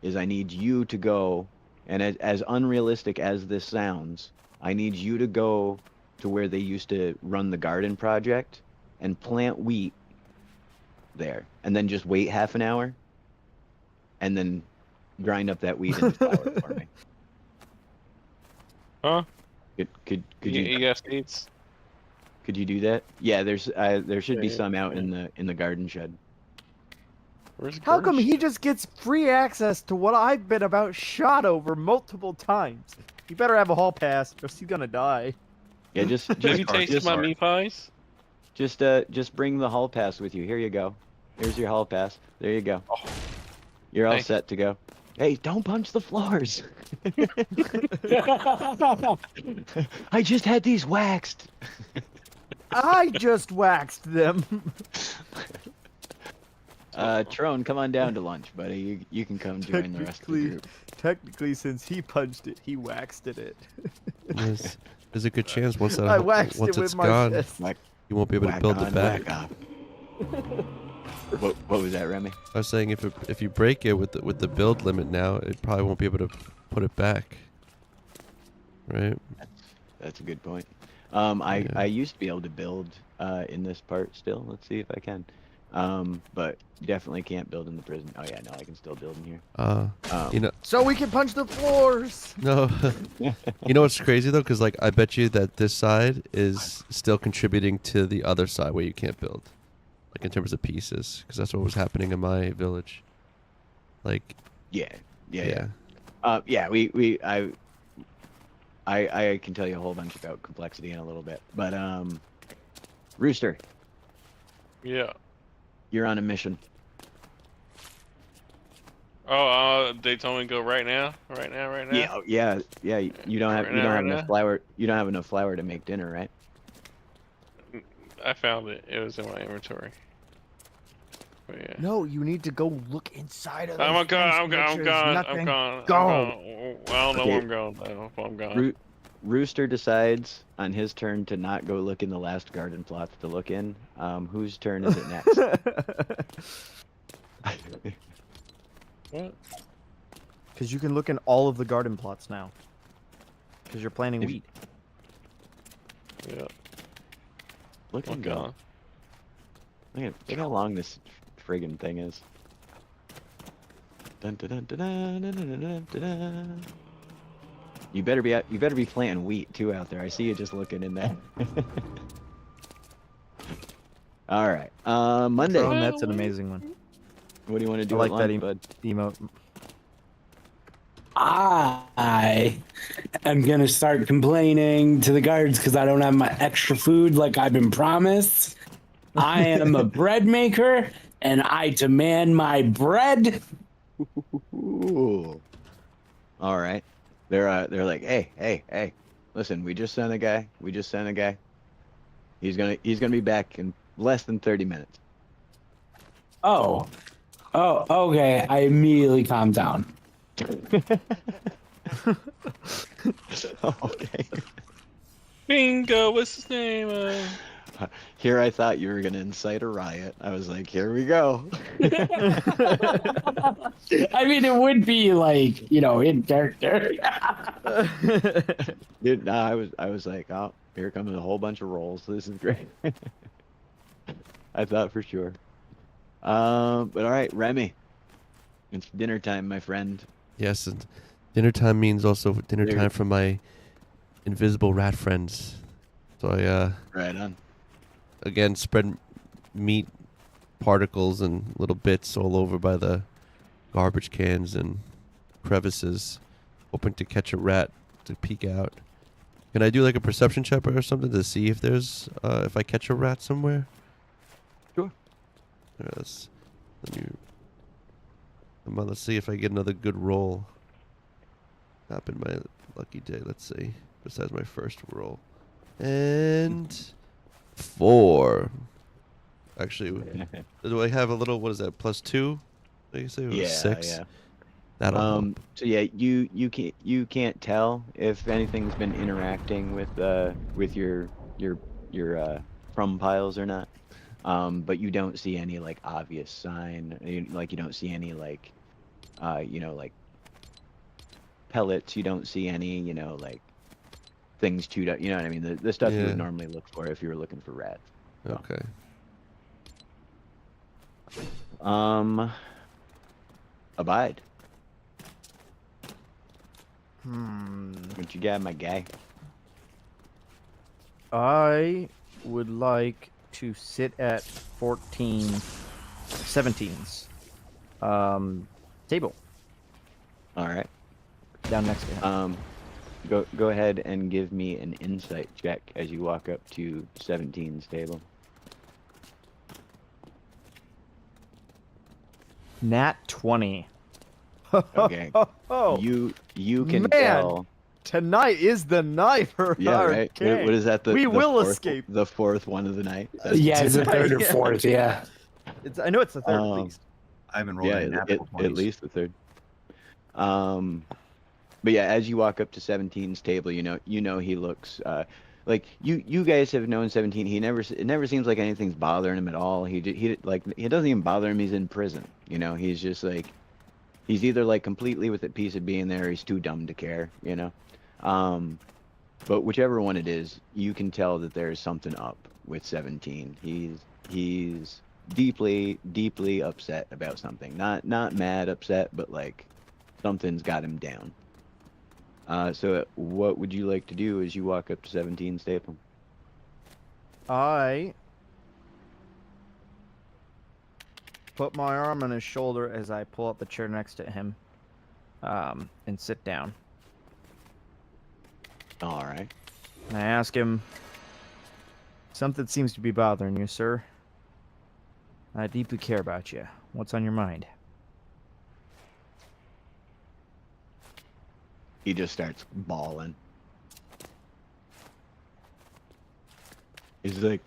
A: is I need you to go, and as unrealistic as this sounds, I need you to go to where they used to run the garden project and plant wheat there, and then just wait half an hour, and then grind up that wheat into flour for me.
E: Huh?
A: Could
E: You
A: you
E: got seeds?
A: could you do that? Yeah, there should be
E: Yeah,
A: some out
E: yeah.
A: in the garden shed.
E: Where's the
D: How come
E: garbage?
D: he just gets free access to what I've been about shot over multiple times? You better have a hall pass, or he's gonna die.
A: Yeah, just
E: Have you
A: just
E: tasted my meat pies?
A: just bring the hall pass with you. Here you go. Here's your hall pass. There you go.
E: Oh,
A: You're all
E: thanks.
A: set to go. Hey, don't punch the floors. I just had these waxed.
D: I just waxed them.
A: Trone, come on down to lunch, buddy. You can come join the rest of the group.
D: Technically, since he punched it, he waxed it.
B: There's a good chance once
D: I waxed
B: once
D: it
B: it's
D: with my
B: gone,
D: fist.
B: you won't be able to
A: Whack
B: build
A: on,
B: it back.
A: whack off. What was that, Remy?
B: I was saying if you break it with the build limit now, it probably won't be able to put it back. Right?
A: That's a good point.
B: Yeah.
A: I used to be able to build in this part still. Let's see if I can. But definitely can't build in the prison. Oh yeah, no, I can still build in here.
B: You know,
D: So we can punch the floors.
B: no. You know what's crazy though? Because like I bet you that this side is still contributing to the other side where you can't build, like in terms of pieces, because that's what was happening in my village. Like,
A: Yeah.
B: yeah.
A: Yeah, I can tell you a whole bunch about complexity in a little bit, but Rooster,
E: Yeah.
A: you're on a mission.
E: Oh, they told me to go right now. Right now. Right now.
A: Yeah. You don't have enough
E: now?
A: flour. You don't have enough flour to make dinner, right?
E: I found it. It was in my inventory. But yeah.
D: No, you need to go look inside of those
E: I'm
D: things
E: gone.
D: to
E: I'm
D: make
E: gone.
D: sure
E: I'm
D: there's
E: gone.
D: nothing.
E: I'm gone.
D: Go.
E: I'm gone. I don't know
A: Okay.
E: where I'm going. Though. I'm gone.
A: Rooster decides on his turn to not go look in the last garden plots to look in. Whose turn is it next?
E: What?
D: Because you can look in all of the garden plots now. Because you're planting
A: If-
D: wheat.
E: Yeah.
A: Look
E: I'm
A: and go.
E: gone.
A: Look how long this friggin' thing is. Dun, dun, dun, dun, dun, dun, dun, dun, dun, dun. You better be planting wheat too out there. I see you just looking in there. All right. Monday.
D: Drone, that's an amazing one.
A: What do you want to do
D: like
A: at
D: that
A: lunch, bud?
D: Emote.
C: I am gonna start complaining to the guards because I don't have my extra food like I've been promised. I am a bread maker and I demand my bread.
A: Ooh. All right. They're like, hey. Listen, we just sent a guy. He's gonna be back in less than 30 minutes.
C: Oh, okay. I immediately calm down.
A: Okay.
E: Bingo. What's his name?
A: Here I thought you were gonna incite a riot. I was like, here we go.
C: I mean, it would be like, in character.
A: Dude, no, I was like, oh, here comes a whole bunch of rolls. This is great. I thought for sure. But all right, Remy, it's dinner time, my friend.
B: Yes, and dinner time means also dinner
A: There-
B: time for my invisible rat friends. So I
A: Right on.
B: again spread meat particles and little bits all over by the garbage cans and crevices, hoping to catch a rat to peek out. Can I do like a perception check or something to see if there's if I catch a rat somewhere?
A: Sure.
B: Alright, let's see if I get another good roll. Not been my lucky day. Let's see. Besides my first roll, and 4. Actually, do I have a little? What is that? +2? I say it was 6.
A: Yeah.
B: That'll help.
A: So yeah, you can't tell if anything's been interacting with your crumb piles or not. But you don't see any like obvious sign. You don't see any like like pellets. You don't see any like things chewed up. You know what I mean? The stuff you
B: Yeah.
A: would normally look for if you were looking for rats. So.
B: Okay.
A: Abide.
D: What
A: What you got, my guy?
D: I would like to sit at 17's table
A: All right.
D: down next to him.
A: Go ahead and give me an insight check as you walk up to 17's table.
D: Nat 20.
A: Okay.
D: Oh,
A: You can
D: Man.
A: tell.
D: tonight is the night for
A: Yeah,
D: our
A: right.
D: king.
A: What is that?
D: We
A: the
D: will
A: fourth,
D: escape.
A: The fourth one of the night.
C: Yeah, it's the third or
D: Yeah.
C: fourth. Yeah.
D: I know it's the third at
A: Um,
D: least.
F: I haven't rolled
A: Yeah,
F: any natural
A: at
F: 20s.
A: least the third. But yeah, as you walk up to 17's table, you know he looks like you guys have known 17. It never seems like anything's bothering him at all. He it doesn't even bother him. He's in prison. He's just like he's either like completely with at peace of being there, or he's too dumb to care. But whichever one it is, you can tell that there's something up with 17. He's deeply upset about something. Not mad upset, but like something's got him down. So what would you like to do as you walk up to 17's table?
D: I put my arm on his shoulder as I pull up the chair next to him, and sit down.
A: All right.
D: And I ask him, something seems to be bothering you, sir. I deeply care about you. What's on your mind?
A: He just starts bawling. He's like,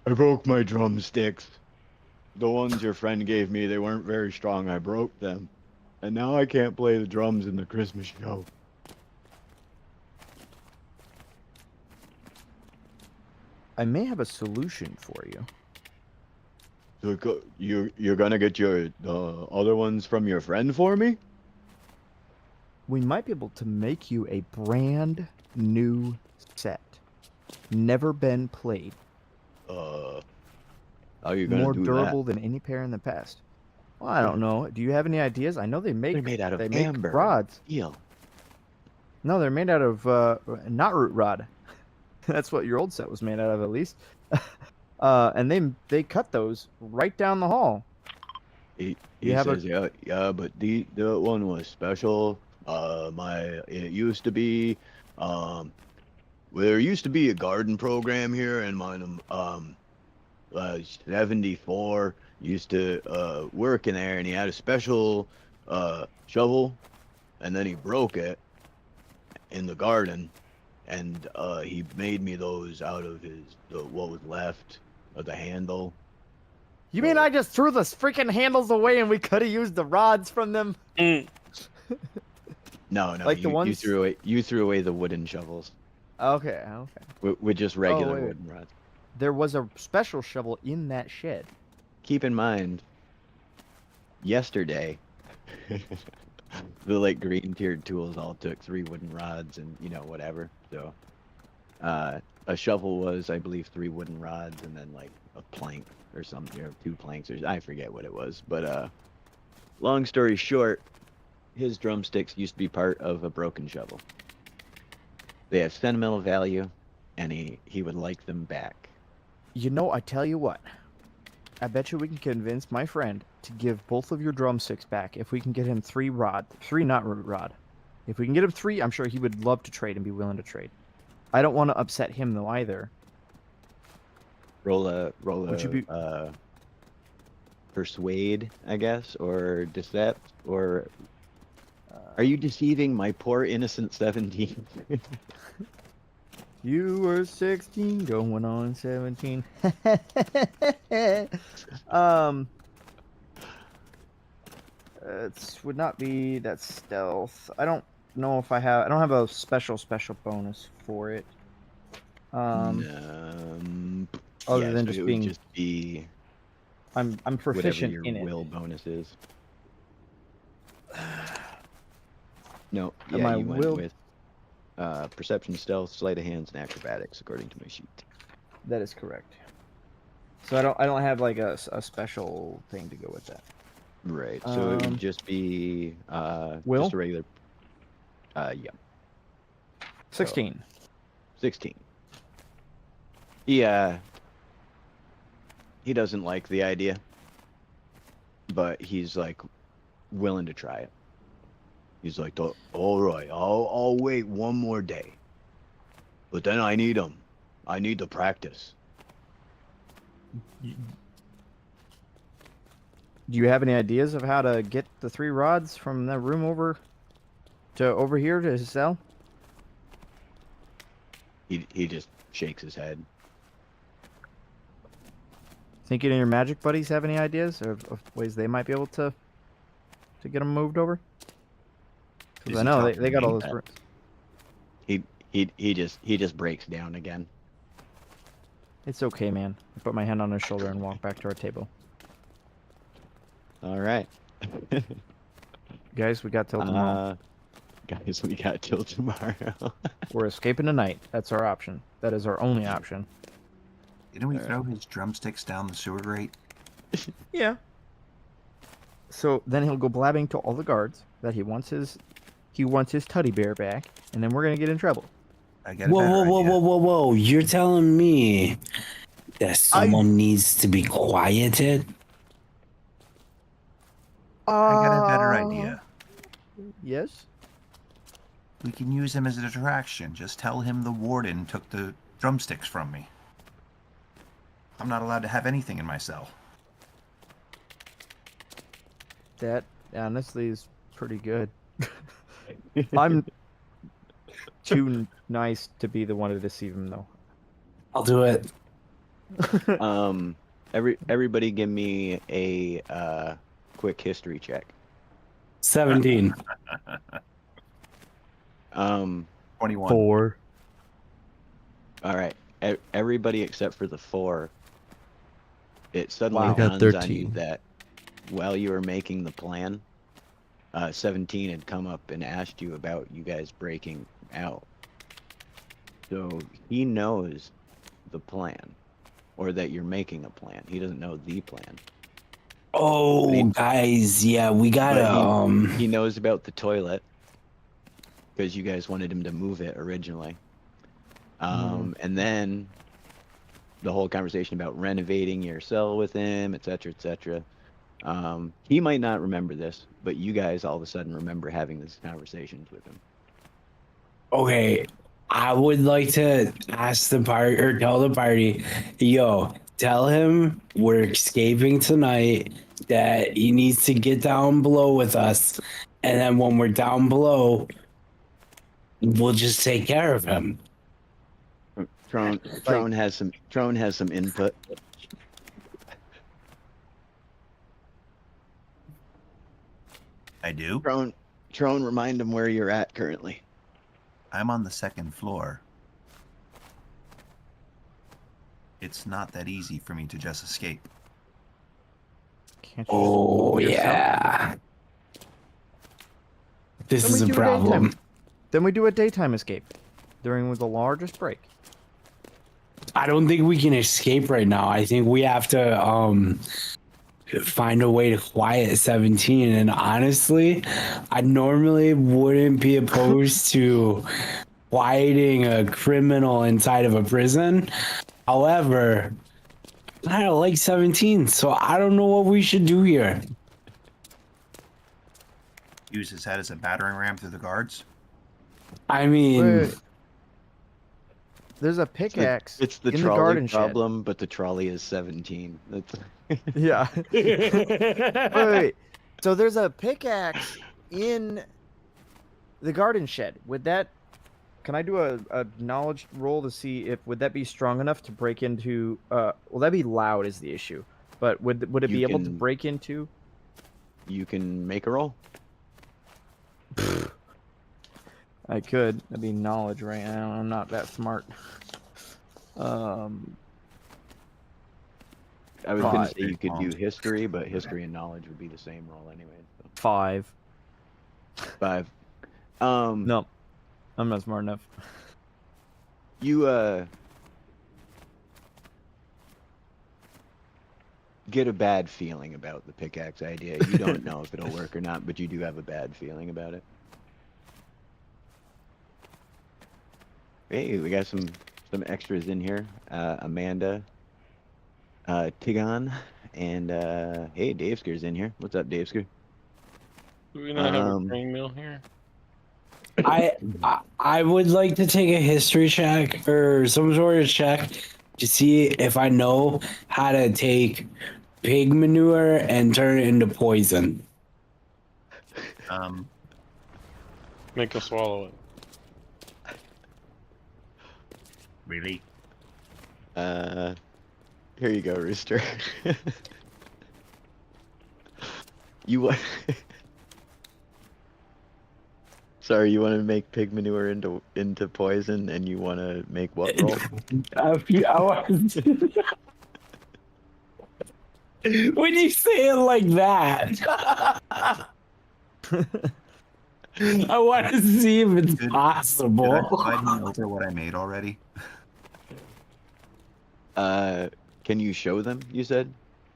A: I broke my drumsticks. The ones your friend gave me, they weren't very strong. I broke them. And now I can't play the drums in the Christmas show.
D: I may have a solution for you.
A: So you're gonna get your other ones from your friend for me?
D: We might be able to make you a brand new set. Never been played.
A: How are you gonna
D: More
A: do
D: durable than any pair in the past. Well, I don't know. Do you have any ideas? I know they make
A: They're made out of
D: they
A: amber.
D: make rods.
A: Steel.
D: No, they're made out of not root rod. That's what your old set was made out of, at least. And they cut those right down the hall.
A: He
D: You have
A: says, yeah, but the one was special. It used to be, well, there used to be a garden program here, and mine, 74 used to work in there, and he had a special shovel, and then he broke it in the garden, and he made me those out of what was left of the handle.
D: You mean I just threw the freaking handles away and we could have used the rods from them?
A: No,
D: Like the ones-
A: you threw away the wooden shovels
D: Okay.
A: with just regular
D: wait.
A: wooden rods.
D: There was a special shovel in that shed.
A: Keep in mind, yesterday, the like green tiered tools all took 3 wooden rods and whatever. So, a shovel was, I believe, 3 wooden rods and then like a plank or something, 2 planks, or I forget what it was. But long story short, his drumsticks used to be part of a broken shovel. They have sentimental value, and he would like them back.
D: You know, I tell you what. I bet you we can convince my friend to give both of your drumsticks back if we can get him 3 not root rod. If we can get him 3, I'm sure he would love to trade and be willing to trade. I don't want to upset him though either.
A: Roll a
D: Would you be-
A: persuade, I guess, or decept, or are you deceiving my poor innocent 17?
D: You were 16, going on 17. It would not be that stealth. I don't know if I don't have a special bonus for it. Other
A: Yeah,
D: than
A: so
D: just
A: it
D: being,
A: would just be
D: I'm
A: whatever
D: proficient
A: your
D: in it.
A: will bonus is. No,
D: And
A: yeah,
D: my
A: you went
D: will-
A: with perception, stealth, sleight of hands, and acrobatics, according to my sheet.
D: That is correct. So I don't have like a special thing to go with that.
A: Right. So it
D: Um,
A: would just be
D: will?
A: just a regular. Yeah,
D: 16.
A: 16. Yeah. He doesn't like the idea, but he's like willing to try it. He's like, all right, I'll wait one more day, but then I need them. I need to practice.
D: Do you have any ideas of how to get the 3 rods from that room over here to sell?
A: He just shakes his head.
D: Think any of your magic buddies have any ideas of ways they might be able to get them moved over?
F: Is
D: Because I
F: he
D: know
F: talking
D: they got
F: to
D: all
F: me?
D: those rooms.
A: He just breaks down again.
D: It's okay, man. I put my hand on his shoulder and walk back to our table.
A: All right.
D: Guys, we got till tomorrow.
A: Guys, we got till tomorrow.
D: We're escaping tonight. That's our option. That is our only option.
F: Didn't we throw his drumsticks down the sewer grate?
D: Yeah. So then he'll go blabbing to all the guards that he wants his teddy bear back, and then we're gonna get in trouble.
F: I got a better idea.
C: Whoa! You're telling me that someone needs to be quieted?
F: I got a better idea.
D: Yes.
F: We can use him as a distraction. Just tell him the warden took the drumsticks from me. I'm not allowed to have anything in my cell.
D: That honestly is pretty good. I'm too nice to be the one to deceive him, though.
C: I'll do it.
A: Everybody give me a quick history check.
C: 17.
F: 21.
D: 4.
A: All right. Everybody except for the 4. It suddenly
D: Wow.
B: I got
A: dawns on you
B: 13.
A: that while you were making the plan, 17 had come up and asked you about you guys breaking out. So he knows the plan, or that you're making a plan. He doesn't know the plan.
C: Oh, guys, yeah, we gotta
A: But he knows about the toilet because you guys wanted him to move it originally. And then the whole conversation about renovating your cell with him, etc., etc. He might not remember this, but you guys all of a sudden remember having these conversations with him.
C: Okay, I would like to ask the party or tell the party, yo, tell him we're escaping tonight, that he needs to get down below with us, and then when we're down below, we'll just take care of him.
A: Trone has some input.
F: I do.
A: Trone, remind him where you're at currently.
F: I'm on the 2nd floor. It's not that easy for me to just escape.
D: Can't you
C: Oh,
D: yourself?
C: yeah. This
D: Then
C: is
D: we
C: a
D: do a daytime.
C: problem.
D: Then we do a daytime escape during the largest break.
C: I don't think we can escape right now. I think we have to find a way to quiet 17. And honestly, I normally wouldn't be opposed to quieting a criminal inside of a prison. However, I don't like 17, so I don't know what we should do here.
F: Use his head as a battering ram through the guards.
C: I mean,
D: Wait. There's a pickaxe
A: It's the
D: in the
A: trolley
D: garden shed.
A: problem, but the trolley is 17. That's
D: Yeah. Wait. So there's a pickaxe in the garden shed. Would that? Can I do a knowledge roll to see if would that be strong enough to break into? Well, that'd be loud is the issue. But would it be
A: You
D: able to
A: can-
D: break into?
A: You can make a roll.
D: I could. That'd be knowledge, right? I'm not that smart.
A: I was going
D: Five.
A: to say you could do history, but history and knowledge would be the same roll anyway. So
D: 5.
A: 5.
D: No, I'm not smart enough.
A: You get a bad feeling about the pickaxe idea. You don't know if it'll work or not, but you do have a bad feeling about it. Hey, we got some extras in here. Amanda, Tigon, and hey, Daveska's in here. What's up, Daveska?
E: Do we not have a grain mill here?
C: I would like to take a history check or some sort of check to see if I know how to take pig manure and turn it into poison.
E: Make us swallow it.
F: Really?
A: Here you go, Rooster. You want? Sorry, you want to make pig manure into poison, and you want to make what roll?
C: When you say it like that, I want to see if it's
F: Did I
C: possible.
F: divide him over what I made already?
A: Can you show them? You said,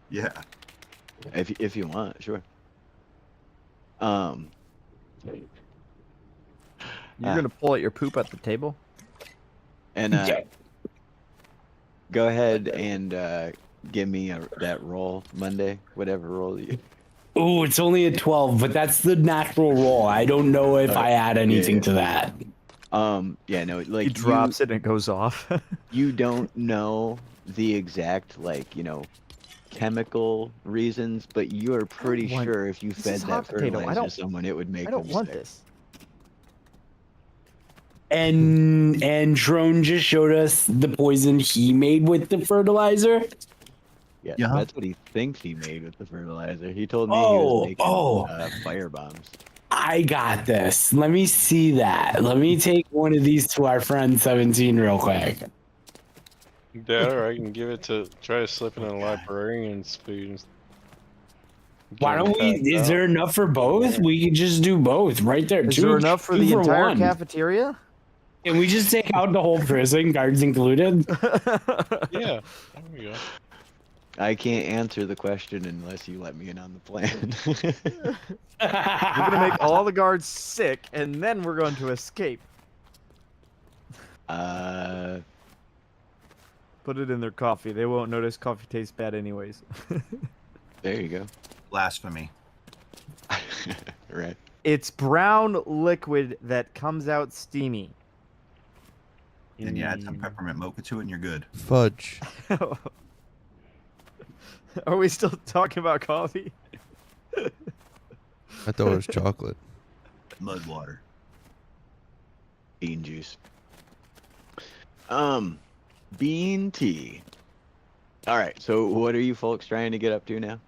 F: Yeah.
A: if you want, sure.
D: You're gonna pull out your poop at the table?
A: And go ahead and give me that roll Monday, whatever roll you.
C: Ooh, it's only a 12, but that's the natural roll. I don't know if I add anything to that.
A: Yeah, no, like
D: He drops it and it goes off.
A: you don't know the exact, like, chemical reasons, but you are pretty
D: want-
A: sure if you
D: this
A: fed
D: is
A: that
D: hot potato. I
A: fertilizer
D: don't-
A: to someone, it would make
D: I don't
A: them
D: want
A: sick.
D: this.
C: And Drone just showed us the poison he made with the fertilizer.
A: Yeah,
F: Yeah.
A: that's what he thinks he made with the fertilizer. He told me he
C: Oh,
A: was making fire bombs.
C: I got this. Let me see that. Let me take one of these to our friend 17 real quick.
E: That, or I can give it to try to slip in a librarian's food. And
C: Why
E: get
C: don't we?
E: passed
C: Is
E: out.
C: there enough for both? We could just do both right there.
D: Is there enough for
C: two
D: the entire
C: one.
D: cafeteria?
C: Can we just take out the whole prison, guards included?
E: Yeah, there we go.
A: I can't answer the question unless you let me in on the plan.
D: We're gonna make all the guards sick, and then we're going to escape. Put it in their coffee. They won't notice coffee tastes bad anyways.
A: There you go.
F: Blasphemy.
A: Right.
D: It's brown liquid that comes out steamy.
F: And you add some peppermint mocha to it, and you're good.
B: Fudge.
D: Are we still talking about coffee?
B: I thought it was chocolate.
F: Mud water.
A: Bean juice. Bean tea. All right. So, what are you folks trying to get up to now?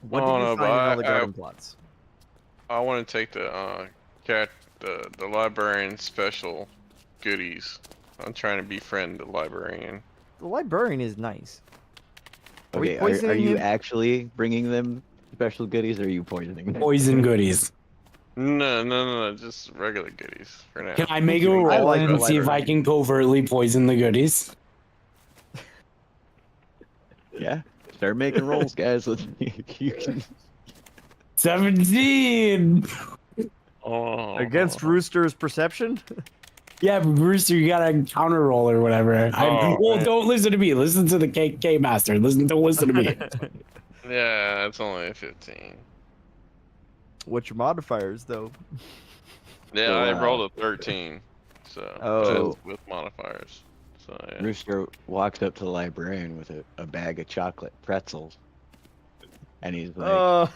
D: What
E: Oh,
D: did you
E: no,
D: find
E: but
D: in all the
E: I-
D: garden plots?
E: I want to take the the librarian special goodies. I'm trying to befriend the librarian.
D: The librarian is nice. Are we
A: Okay. Are
D: poisoning
A: you
D: him?
A: actually bringing them special goodies, or are you poisoning them?
C: Poison goodies.
E: No, just regular goodies for now.
C: Can I make a
D: I
C: roll
D: like
C: and
D: the
C: see if I can covertly poison the goodies?
A: Yeah. Start making rolls, guys. Let's you can.
C: 17.
E: Oh,
D: Against Rooster's perception?
C: Yeah, but Brewster, you got a counter roll or whatever.
E: Oh,
C: Well,
E: man.
C: don't listen to me. Listen to the K Master. Don't listen to me.
E: Yeah, it's only a 15.
D: What's your modifiers, though?
E: Yeah,
A: So,
E: I rolled a 13. So
D: Oh.
E: that's with modifiers. So yeah.
A: Rooster walks up to the librarian with a bag of chocolate pretzels, and he's like,
D: Oh.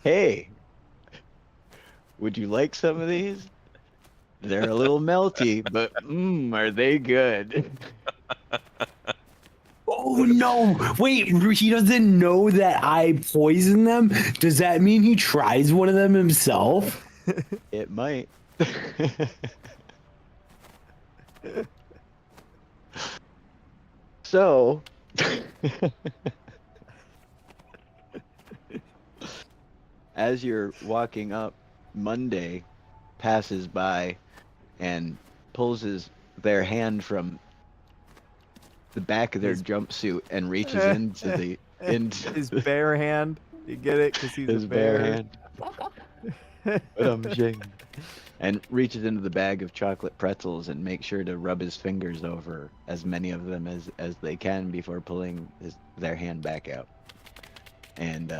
A: "Hey, would you like some of these? They're a little melty, but are they good?"
C: Oh no! Wait, he doesn't know that I poisoned them. Does that mean he tries one of them himself?
A: It might. So, as you're walking up, Monday passes by and pulls their hand from the back of their jumpsuit and reaches into into
D: His bare hand. You get it? Because he's
A: his
D: a
A: bare
D: bear.
A: hand. And reaches into the bag of chocolate pretzels and makes sure to rub his fingers over as many of them as they can before pulling their hand back out. And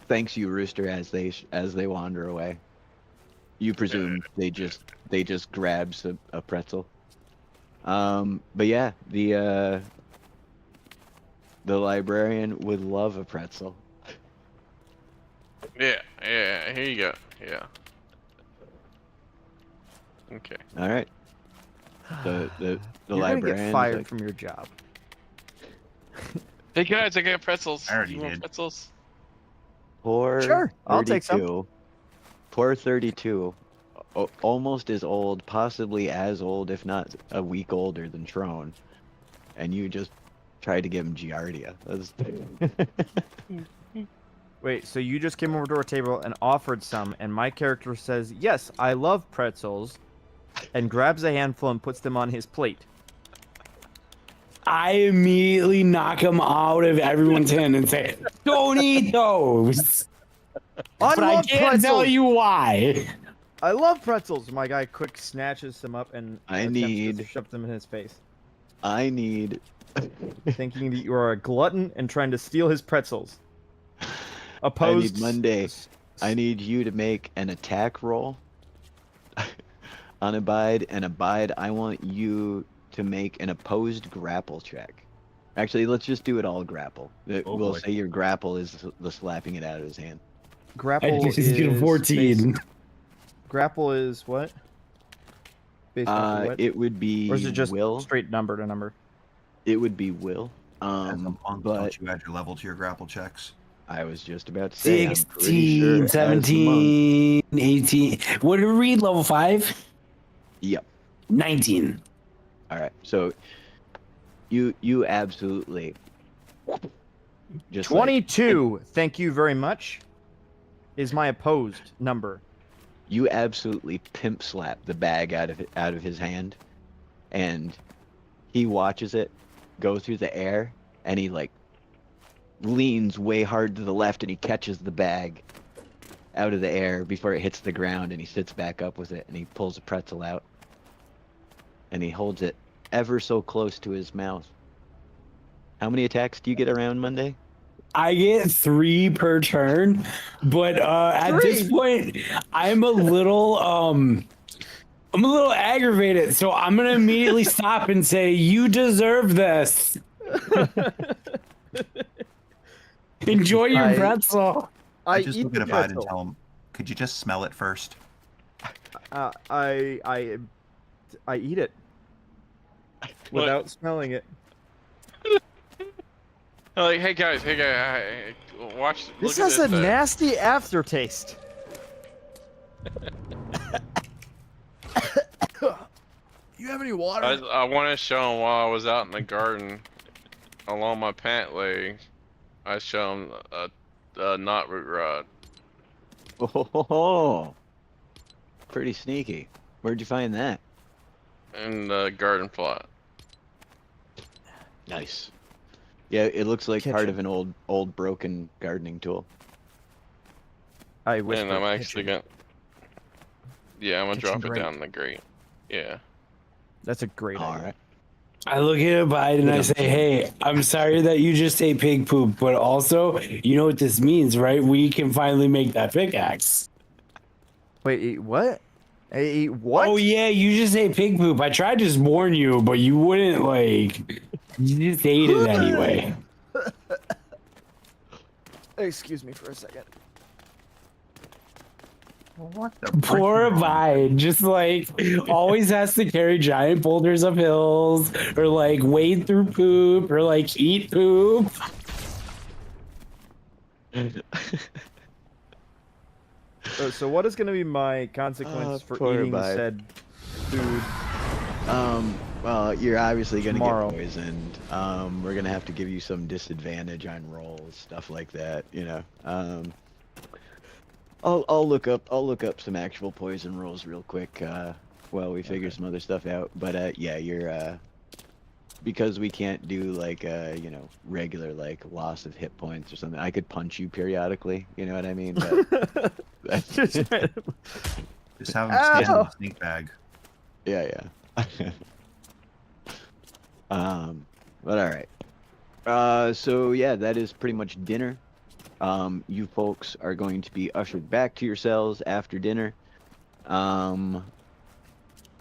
A: thanks you, Rooster, as they wander away. You presume they just grabs a pretzel. But yeah, the librarian would love a pretzel.
E: Yeah, here you go. Yeah. Okay.
A: All right. The
D: You're gonna
A: librarian
D: get fired from your job.
E: Hey guys, I got pretzels.
F: I already
E: You want
F: did.
E: pretzels?
A: Poor
D: Sure, I'll take some.
A: 32. Poor 32. Almost as old, possibly as old, if not a week older than Trone. And you just tried to give him Giardia.
D: Wait, so you just came over to our table and offered some, and my character says, "Yes, I love pretzels," and grabs a handful and puts them on his plate.
C: I immediately knock him out of everyone's hand and say, "Don't eat those."
D: I
C: But I
D: love
C: can't
D: pretzels.
C: tell you why.
D: I love pretzels. My guy quick snatches them up and
A: I
D: attempts to
A: need-
D: shove them in his face.
A: I need.
D: thinking that you are a glutton and trying to steal his pretzels.
A: I
D: Opposed.
A: need Monday. I need you to make an attack roll on Abide, and Abide, I want you to make an opposed grapple check. Actually, let's just do it all grapple.
F: Oh,
A: We'll
F: boy.
A: say your grapple is the slapping it out of his hand.
D: Grapple
C: I just
D: is
C: get a 14.
D: grapple is what? Based off of what?
A: It would be
D: Or is it just
A: will.
D: straight number to number?
A: It would be will.
F: As a monk,
A: But
F: don't you add your level to your grapple checks?
A: I was just about to say, I'm pretty
C: 16,
A: sure as the monk.
C: 17, 18. What did we read? Level 5?
A: Yep.
C: 19.
A: All right. So you absolutely just like-
D: 22. Thank you very much. Is my opposed number.
A: you absolutely pimp slap the bag out of his hand, and he watches it go through the air, and he like leans way hard to the left, and he catches the bag out of the air before it hits the ground, and he sits back up with it, and he pulls a pretzel out, and he holds it ever so close to his mouth. How many attacks do you get around Monday?
C: I get 3 per turn, but at this point, I'm a little aggravated, so I'm gonna immediately stop and say, "You deserve this. Enjoy your pretzel."
F: I just
D: eat
F: look
D: the
F: at Abide and
D: pretzel.
F: tell him, could you just smell it first?
D: I eat it without smelling it.
E: Like, hey guys, watch.
D: This
E: look
D: has
E: at
D: a
E: this,
D: nasty aftertaste. You have any water?
E: I want to show him while I was out in the garden, along my pant leg. I show him a knot root rod.
A: Oh, pretty sneaky. Where'd you find that?
E: In the garden plot.
A: Nice. Yeah, it looks like part
D: Kitchen.
A: of an old broken gardening tool.
D: I whisper.
E: And I'm actually
D: kitchen.
E: gonna. Yeah, I'm gonna
D: Kitchen
E: drop it
D: grate.
E: down in the grate. Yeah.
D: That's a great
A: All
D: idea.
A: right.
C: I look at Abide and I say, "Hey, I'm sorry that you just ate pig poop, but also, you know what this means, right? We can finally make that pickaxe."
D: Wait, eat what? Eat what?
C: Oh yeah, you just ate pig poop. I tried to just warn you, but you wouldn't like. You just ate it anyway.
D: Excuse me for a second.
F: What the
C: Poor
F: frick?
C: Abide, just like always has to carry giant boulders up hills, or like wade through poop, or like eat poop.
D: So what is going to be my consequence for
A: poor
D: eating
A: Abide.
D: said food?
A: Well, you're obviously gonna
D: Tomorrow.
A: get poisoned. We're gonna have to give you some disadvantage on rolls, stuff like that. You know. I'll look up some actual poison rolls real quick. While we figure some other stuff out. But yeah, you're because we can't do like you know, regular like loss of hit points or something. I could punch you periodically. You know what I mean? But that's,
D: Just-
F: Just have him stand in
D: Ow.
F: the snake bag.
A: yeah. But all right. So yeah, that is pretty much dinner. You folks are going to be ushered back to your cells after dinner.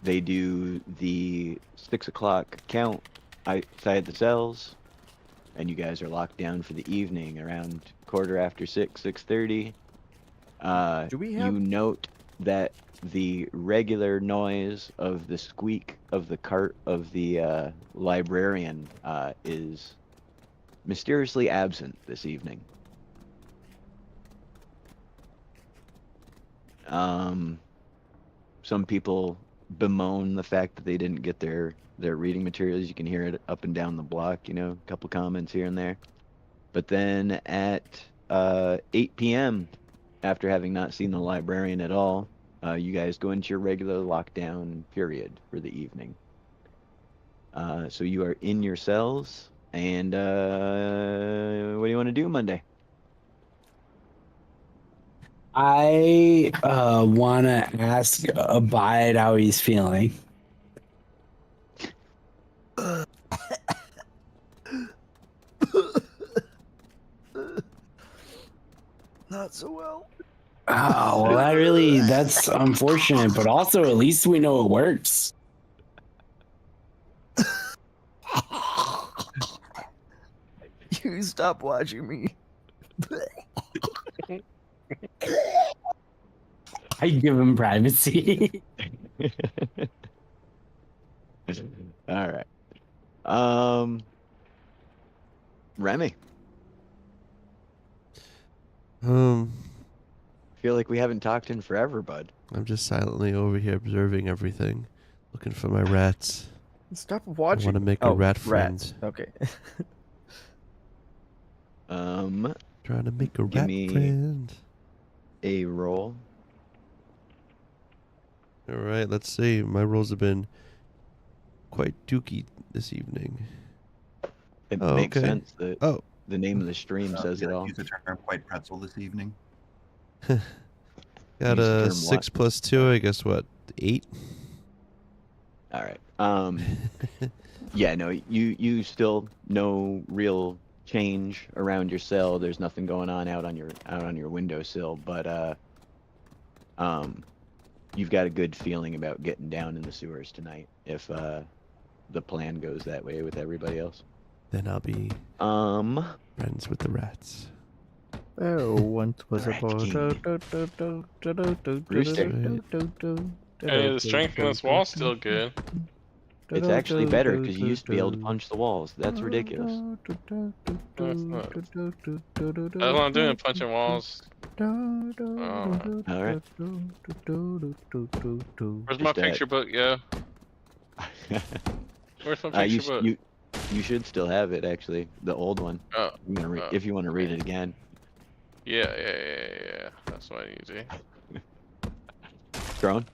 A: They do the 6 o'clock count outside the cells, and you guys are locked down for the evening around 6:15, 6:30.
D: Do we have-
A: You note that the regular noise of the squeak of the cart of the librarian is mysteriously absent this evening. Some people bemoan the fact that they didn't get their reading materials. You can hear it up and down the block, you know, a couple comments here and there. But then at 8 p.m., after having not seen the librarian at all, you guys go into your regular lockdown period for the evening. So you are in your cells, and what do you want to do Monday?
C: I want to ask Abide how he's feeling.
D: Not so well.
C: Oh, well, that's unfortunate, but also at least we know it works.
D: You stop watching me.
C: I give him privacy.
A: All right. Remy, feel like we haven't talked in forever, bud.
B: I'm just silently over here observing everything, looking for my rats.
D: Stop
B: I
D: watching.
B: want to make a rat friend.
D: Rats. Okay.
B: Trying to make a
A: Give
B: rat
A: me-
B: friend.
A: A roll.
B: All right, let's see. My rolls have been quite dookie this evening.
A: It
B: Oh,
A: makes
B: okay.
A: sense that
B: Oh,
A: the name of the stream says it all.
F: Use the term quite pretzel this evening.
B: got
A: Use the
B: a
A: term
B: 6
A: what?
B: plus 2. I guess what? 8.
A: All right. Yeah, no, you still no real change around your cell. There's nothing going on out on your windowsill, but you've got a good feeling about getting down in the sewers tonight if the plan goes that way with everybody else.
B: Then I'll be friends with the rats.
D: Oh, once was a
A: Rat
D: boy.
A: King. Rooster.
E: Hey, the strength in this wall's still good.
A: It's actually better because you used to be able to punch the walls. That's ridiculous.
E: That's all I'm doing, punching walls.
A: All right.
E: Where's my
A: Just,
E: picture book, yo? Where's my
A: you,
E: picture book?
A: you should still have it actually, the old one.
E: Oh,
A: I'm gonna
E: oh,
A: if you want to read it again.
E: yeah. That's what I need to do.
A: Drone.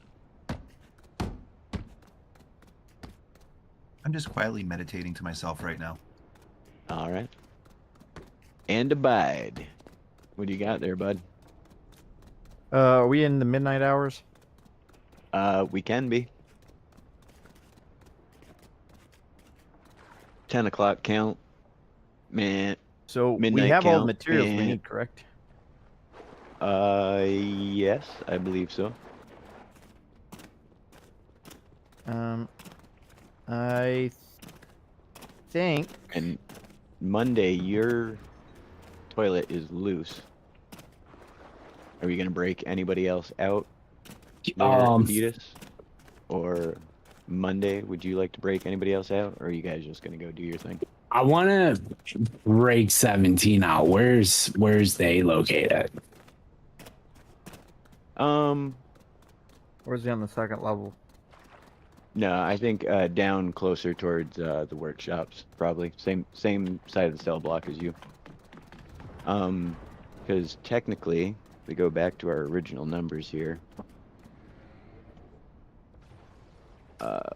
F: I'm just quietly meditating to myself right now.
A: All right. And abide. What do you got there, bud?
D: Are we in the midnight hours?
A: We can be. 10 o'clock count. Man.
D: So we
A: Midnight
D: have all the
A: count,
D: materials we
A: and-
D: need, correct?
A: Yes, I believe so.
D: I think.
A: And Monday, your toilet is loose. Are we gonna break anybody else out? there, Adidas? Or Monday, would you like to break anybody else out, or are you guys just gonna go do your thing?
C: I want to break 17 out. Where's they located?
D: Where's he on the second level?
A: No, I think down closer towards the workshops, probably same side of the cell block as you. Because technically, we go back to our original numbers here.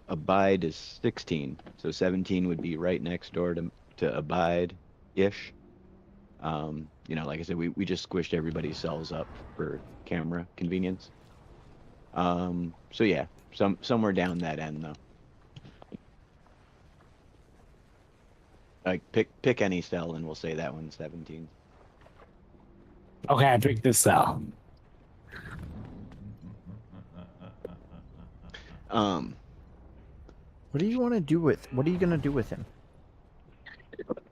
A: Abide is 16, so 17 would be right next door to abide ish. You know, like I said, we just squished everybody's cells up for camera convenience. So yeah, somewhere down that end though. Like pick any cell and we'll say that one's 17.
C: Okay, I picked this cell.
D: What do you want to do with? What are you gonna do with him?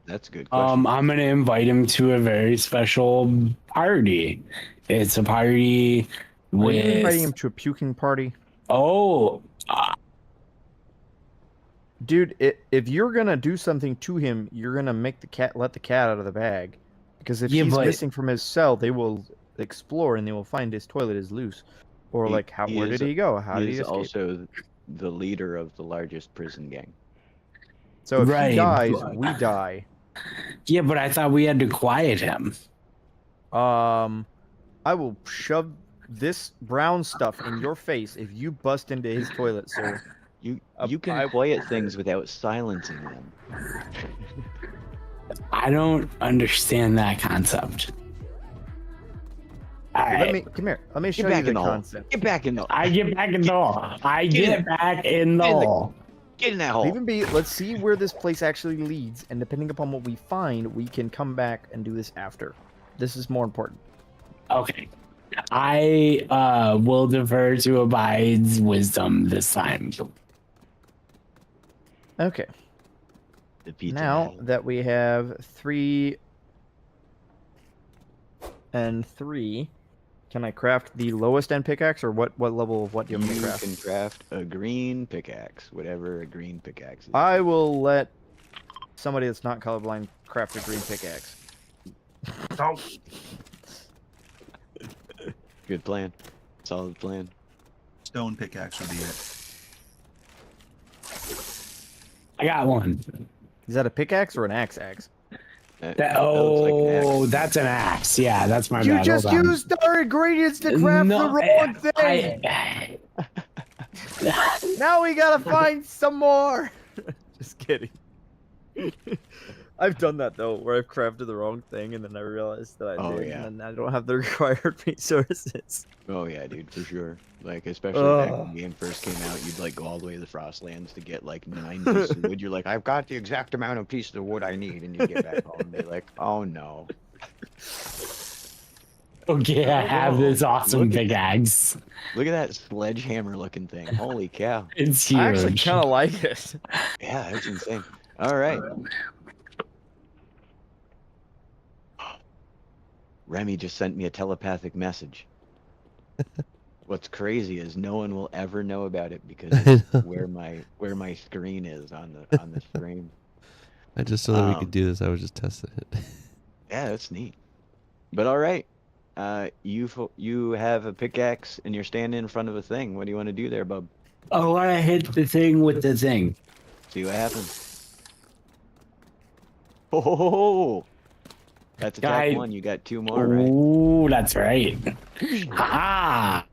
A: That's a good question.
C: I'm gonna invite him to a very special party. It's a party
D: Are you inviting him
C: with.
D: to a puking party?
C: Oh,
D: Dude, if you're gonna do something to him, you're gonna let the cat out of the bag, because if
C: Yeah,
D: he's
C: but-
D: missing from his cell, they will explore and they will find his toilet is loose, or
A: He-
D: like where
A: is-
D: did he go? How did
A: He
D: he
A: is
D: escape?
A: also the leader of the largest prison gang.
D: So if
C: Right,
D: he dies,
C: but-
D: we die.
C: yeah, but I thought we had to quiet him.
D: I will shove this brown stuff in your face if you bust into his toilet, sir.
A: You can
D: I-
A: quiet things without silencing them.
C: I don't understand that concept. All
D: Let
C: right.
D: me come here. Let me show
A: Get
D: you
A: back
D: the
A: in the hole.
D: concept.
A: Get back in the
C: I get back in the hole. I
A: Get
C: get
A: in
C: back in the
A: Get in the-
C: hole.
A: Get in that hole.
D: Leave him be. Let's see where this place actually leads, and depending upon what we find, we can come back and do this after. This is more important.
C: Okay. I will defer to Abide's wisdom this time.
D: Okay.
A: The pizza
D: Now
A: battle.
D: that we have 3 and 3, can I craft the lowest end pickaxe, or what level of what do you want me to
A: You
D: craft?
A: can craft a green pickaxe, whatever a green pickaxe is.
D: I will let somebody that's not colorblind craft a green pickaxe.
C: Oh.
A: Good plan. Solid plan.
F: Stone pickaxe would be it.
C: I got one.
D: Is that a pickaxe or an axe?
A: That looks like an axe.
C: That's an axe. Yeah, that's my
D: You
C: bad.
D: just
C: Hold on.
D: used our ingredients to craft the wrong thing. Now we gotta find some more. Just kidding. I've done that though, where I've crafted the wrong thing and then I realized that I
A: Oh,
D: did,
A: yeah.
D: and then I don't have the required resources.
A: Oh yeah, dude, for sure. Like especially back when the game first came out, you'd like go all the way to the Frostlands to get like 9 pieces of wood. You're like, I've got the exact amount of pieces of wood I need, and you get back home and they're like, oh no.
C: Okay, I have this awesome
A: Look at
C: pickaxe.
A: Look at that sledgehammer looking thing. Holy cow.
C: It's huge.
D: I actually kind of like it.
A: Yeah, that's insane. All right. Remy just sent me a telepathic message. What's crazy is no one will ever know about it because it's where my screen is on the stream.
B: I just so that we could do this, I was just testing it.
A: Yeah, that's neat. But all right, you have a pickaxe and you're standing in front of a thing. What do you want to do there, bub?
C: I want to hit the thing with the thing.
A: See what happens. Oh, that's attack 1. You got 2 more, right?
C: Ooh, that's right. Ha!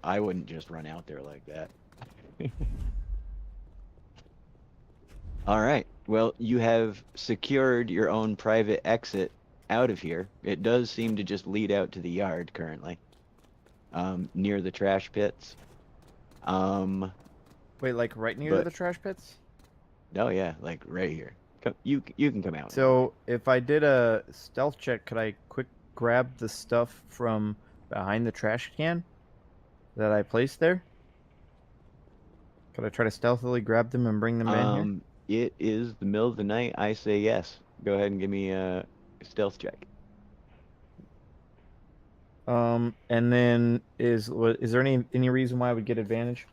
A: I wouldn't just run out there like that. All right. Well, you have secured your own private exit out of here. It does seem to just lead out to the yard currently, near the trash pits.
D: Wait, like right near
A: But-
D: the trash pits?
A: Oh yeah, like right here. You can come out.
D: So if I did a stealth check, could I quick grab the stuff from behind the trash can that I placed there? Could I try to stealthily grab them and bring them in here?
A: It is the middle of the night. I say yes. Go ahead and give me a stealth check.
D: And then is there any reason why I would get advantage?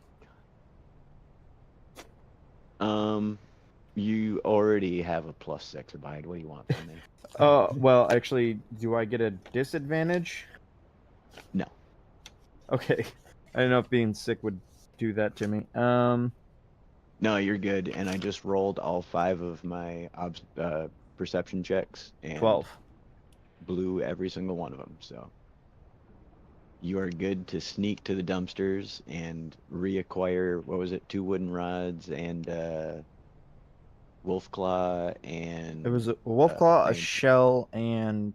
A: You already have a +6 abide. What do you want from me?
D: Well, actually, do I get a disadvantage?
A: No.
D: Okay. I don't know if being sick would do that to me.
A: No, you're good. And I just rolled all 5 of my perception checks and
D: 12.
A: blew every single one of them. So you are good to sneak to the dumpsters and reacquire, what was it, 2 wooden rods and wolf claw and
D: It was a wolf claw, a
A: iron-
D: shell, and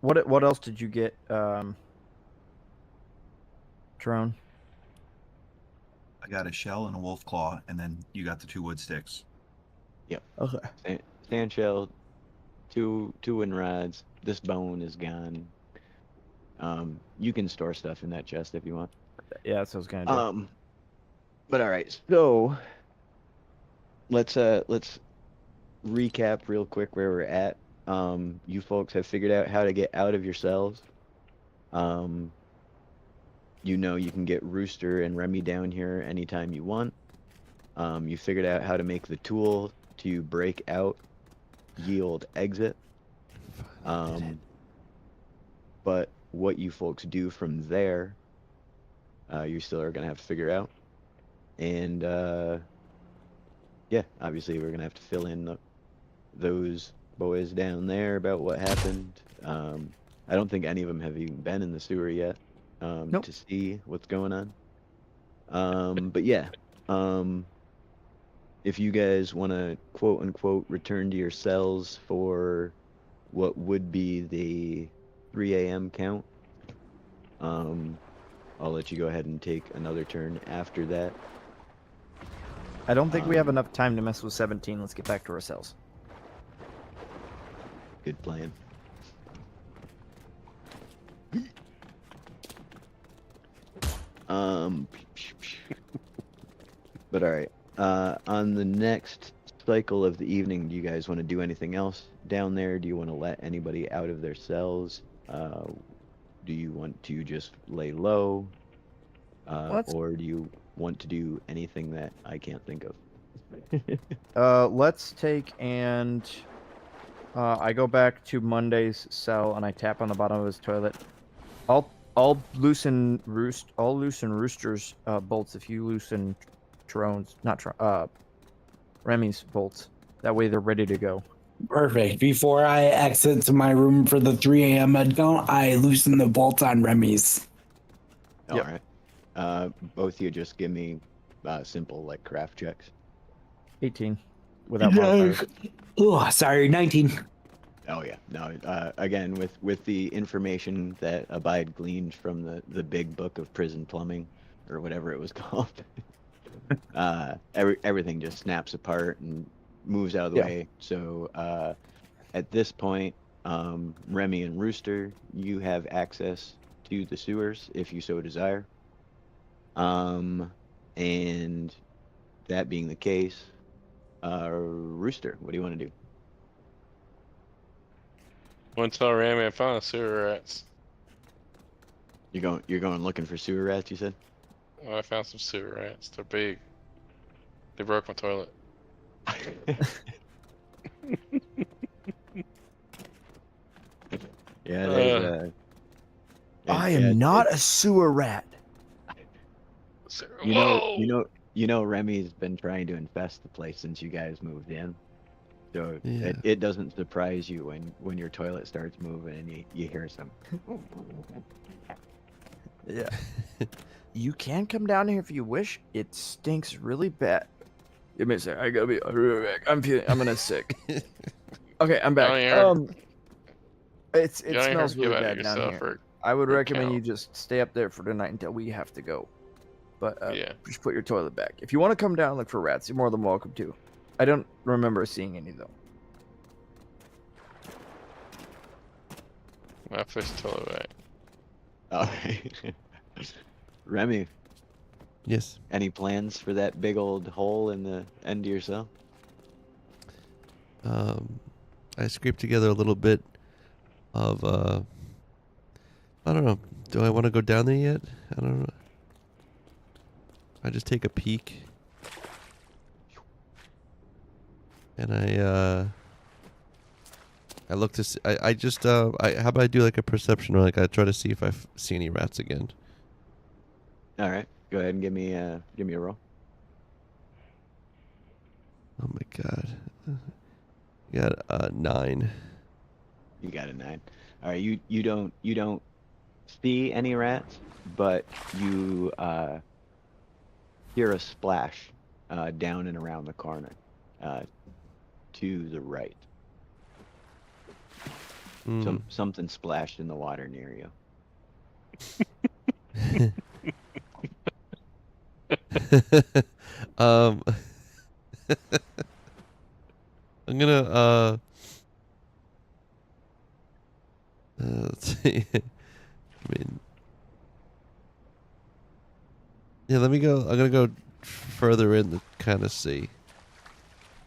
D: what else did you get, Drone?
F: I got a shell and a wolf claw, and then you got the 2 wood sticks.
D: Okay.
A: sand shell, 2 wooden rods. This bone is gone. You can store stuff in that chest if you want.
D: Yeah, that's what I was gonna do.
A: But all right, so let's recap real quick where we're at. You folks have figured out how to get out of your cells. You know you can get Rooster and Remy down here anytime you want. You figured out how to make the tool to break out, yield exit. But what you folks do from there, you still are gonna have to figure out. And yeah, obviously we're gonna have to fill in those boys down there about what happened. I don't think any of them have even been in the sewer yet
D: Nope.
A: to see what's going on. But yeah, if you guys want to quote unquote return to your cells for what would be the 3 a.m. count, I'll let you go ahead and take another turn after that.
D: I don't think we have
A: Um,
D: enough time to mess with 17. Let's get back to our cells.
A: Good plan. But all right. On the next cycle of the evening, do you guys want to do anything else down there? Do you want to let anybody out of their cells? Do you want to just lay low?
D: Let's
A: Or do you want to do anything that I can't think of?
D: let's take and I go back to Monday's cell and I tap on the bottom of his toilet. I'll loosen Rooster's bolts if you loosen Remy's bolts. That way they're ready to go.
C: Perfect. Before I exit to my room for the 3 a.m. med count, I loosen the bolt on Remy's.
A: All right. Both of you just give me simple like craft checks.
D: 18 without modifiers.
C: Oh, sorry, 19.
A: Oh yeah, no. Again, with the information that Abide gleaned from the big book of prison plumbing, or whatever it was called, everything just snaps apart and moves out of the way. So at this point, Remy and Rooster, you have access to the sewers if you so desire. And that being the case, Rooster, what do you want to do?
E: Want to tell Ramy I found a sewer rats.
A: You're going looking for sewer rats, you said?
E: Oh, I found some sewer rats. They're big. They broke my toilet.
A: Yeah, there's
D: I am not a sewer rat.
A: you know Remy's been trying to infest the place since you guys moved in. So
B: Yeah.
A: it doesn't surprise you when your toilet starts moving and you hear some.
D: Yeah. You can come down here if you wish. It stinks really bad. Give me a sec. I gotta be right back. I'm gonna sick. Okay, I'm back. It smells really bad down here. I would recommend you just stay up there for the night until we have to go. But
E: Yeah.
D: just put your toilet back. If you want to come down and look for rats, you're more than welcome to. I don't remember seeing any though.
E: My first toilet back.
A: All right. Remy,
B: Yes.
A: any plans for that big old hole in the end of your cell?
B: I scraped together a little bit of I don't know. Do I want to go down there yet? I don't know. I just take a peek. And I look to see, I just how about I do like a perception, or like I try to see if I see any rats again.
A: All right, go ahead and give me a roll.
B: Oh my god. You got 9.
A: You got a 9. All right, you don't see any rats, but you hear a splash down and around the corner to the right. Something splashed in the water near you.
B: I'm gonna let's see. I mean, yeah, let me go. I'm gonna go further in to kind of see.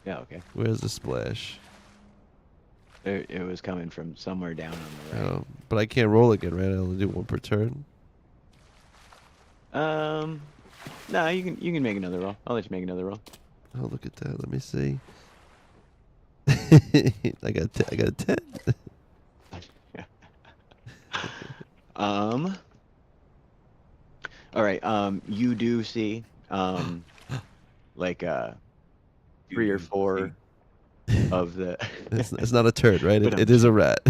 A: Yeah, okay.
B: Where's the splash?
A: It was coming from somewhere down on the right.
B: Oh, but I can't roll again, right? I only do one per turn.
A: No, you can make another roll. I'll let you make another roll.
B: Oh, look at that. Let me see. I got a 10.
A: All right. You do see like 3 or 4 of the.
B: It's not a turd, right? It is a rat.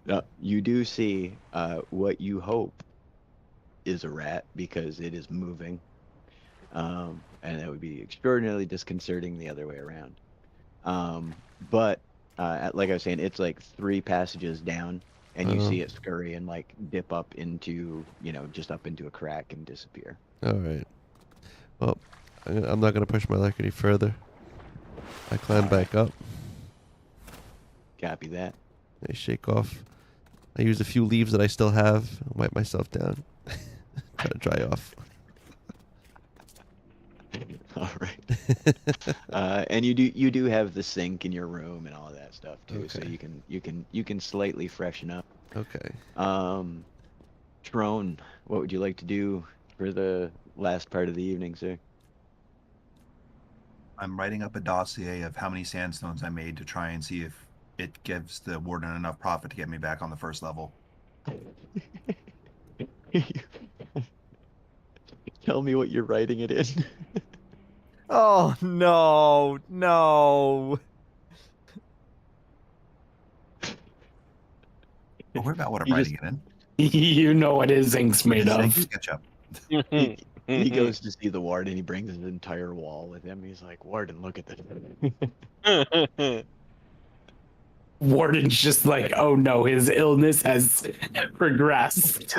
A: No, you do see what you hope is a rat because it is moving, and that would be extraordinarily disconcerting the other way around. But like I was saying, it's like 3 passages down and you see it scurry and like dip up into, just up into a crack and disappear.
B: All right. Well, I'm not gonna push my luck any further. I climb back up.
A: Copy that.
B: I shake off. I use a few leaves that I still have. Wipe myself down. Try to dry off.
A: All right. And you do have the sink in your room and all of that stuff too, so
B: Okay.
A: you can slightly freshen up.
B: Okay.
A: Trone, what would you like to do for the last part of the evening, sir?
F: I'm writing up a dossier of how many sandstones I made to try and see if it gives the warden enough profit to get me back on the first level.
A: Tell me what you're writing it in.
D: Oh no, no.
F: Don't worry about what I'm
A: You
F: writing it in.
C: You know what his ink's made
F: Thank
C: of.
F: you, SketchUp.
A: He goes to see the warden. He brings his entire wall with him. He's like, "Warden, look at this."
C: Warden's just like, oh no, his illness has progressed.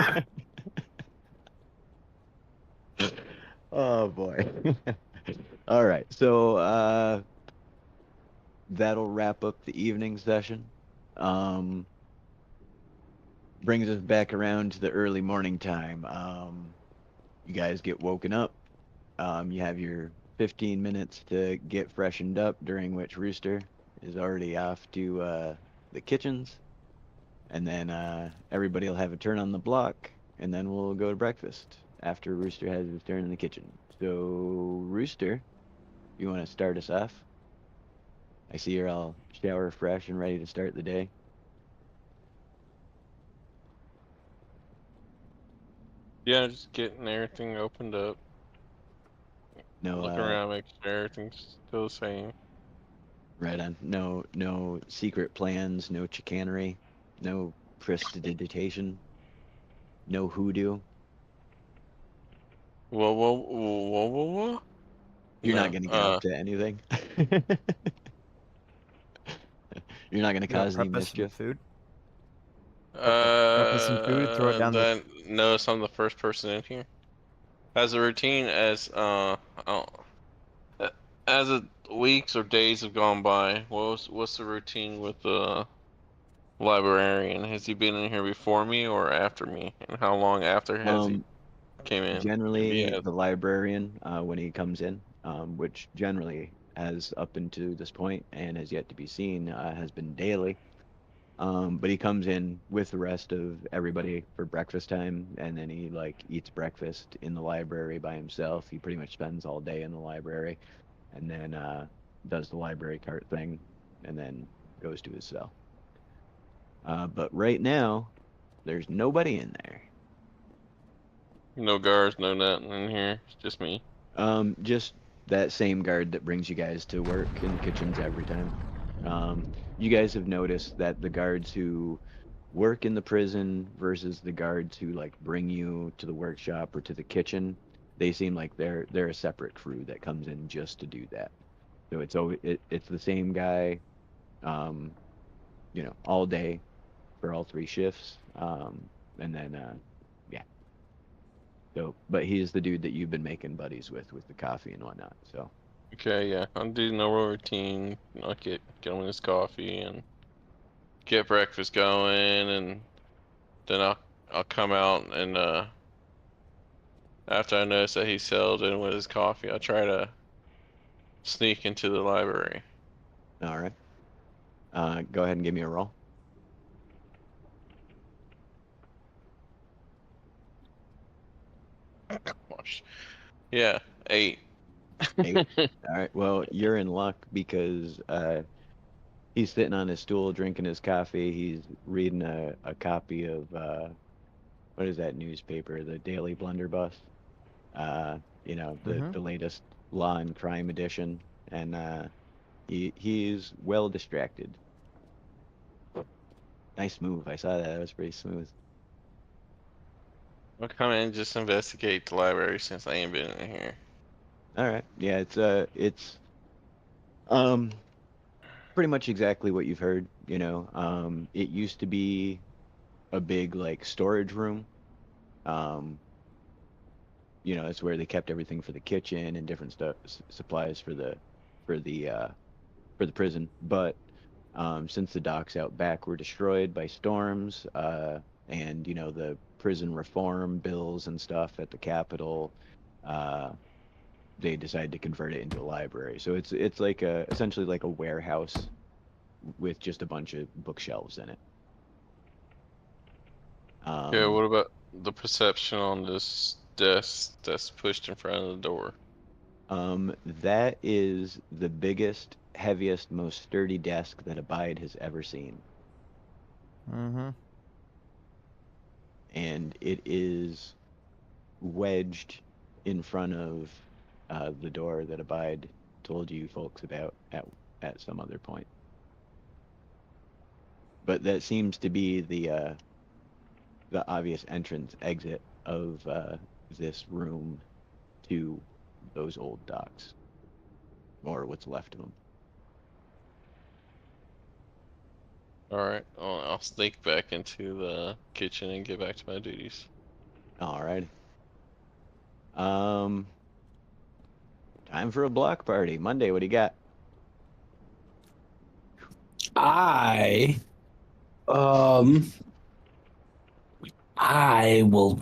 A: Oh boy. All right. So that'll wrap up the evening session. Brings us back around to the early morning time. You guys get woken up. You have your 15 minutes to get freshened up, during which Rooster is already off to the kitchens. And then everybody will have a turn on the block, and then we'll go to breakfast after Rooster has his turn in the kitchen. So, Rooster, you want to start us off? I see you're all shower fresh and ready to start the day.
E: Yeah, just getting everything opened up.
A: No,
E: Look around, make sure everything's still the same.
A: right on. No secret plans, no chicanery, no prestidigitation, no hoodoo.
E: Whoa.
A: You're not
E: No,
A: gonna get up to anything. You're not gonna
D: You gonna
A: cause any
D: prep us some
A: mischief.
D: food? Prep us some food, throw it down the.
E: then notice I'm the first person in here. As a routine, I don't, as the weeks or days have gone by, what's the routine with the librarian? Has he been in here before me or after me? And how long after has he came in? Maybe
A: Generally,
E: he has.
A: the librarian, when he comes in, which generally has up until this point and has yet to be seen, has been daily. But he comes in with the rest of everybody for breakfast time, and then he like eats breakfast in the library by himself. He pretty much spends all day in the library, and then does the library cart thing, and then goes to his cell. But right now, there's nobody in there.
E: No guards, no nothing in here. It's just me.
A: Just that same guard that brings you guys to work in the kitchens every time. You guys have noticed that the guards who work in the prison versus the guards who like bring you to the workshop or to the kitchen, they seem like they're a separate crew that comes in just to do that. So it's the same guy, um, all day for all three shifts. And then yeah. So, but he's the dude that you've been making buddies with the coffee and whatnot. So.
E: Okay, yeah, I'll do normal routine. I'll get him his coffee and get breakfast going, and then I'll come out and after I notice that he's settled in with his coffee, I'll try to sneak into the library.
A: All right. Go ahead and give me a roll.
E: Gosh. Yeah, 8.
A: 8. All right. Well, you're in luck because he's sitting on his stool drinking his coffee. He's reading a copy of what is that newspaper? The Daily Blunderbuss. The latest Law and Crime edition, and he's well distracted. Nice move. I saw that. That was pretty smooth.
E: I'll come in and just investigate the library since I ain't been in here.
A: All right. Yeah, it's pretty much exactly what you've heard. It used to be a big like storage room. It's where they kept everything for the kitchen and different stuff, supplies for the uh, for the prison. But since the docks out back were destroyed by storms, and the prison reform bills and stuff at the Capitol, uh, they decided to convert it into a library. So it's like essentially like a warehouse with just a bunch of bookshelves in it.
E: Yeah, what about the perception on this desk that's pushed in front of the door?
A: That is the biggest, heaviest, most sturdy desk that Abide has ever seen.
D: Mm-hmm.
A: And it is wedged in front of the door that Abide told you folks about at some other point. But that seems to be the obvious entrance exit of this room to those old docks, or what's left of them.
E: Alright, I'll sneak back into the kitchen and get back to my duties.
A: All right. Time for a block party. Monday, what do you got?
C: I I will.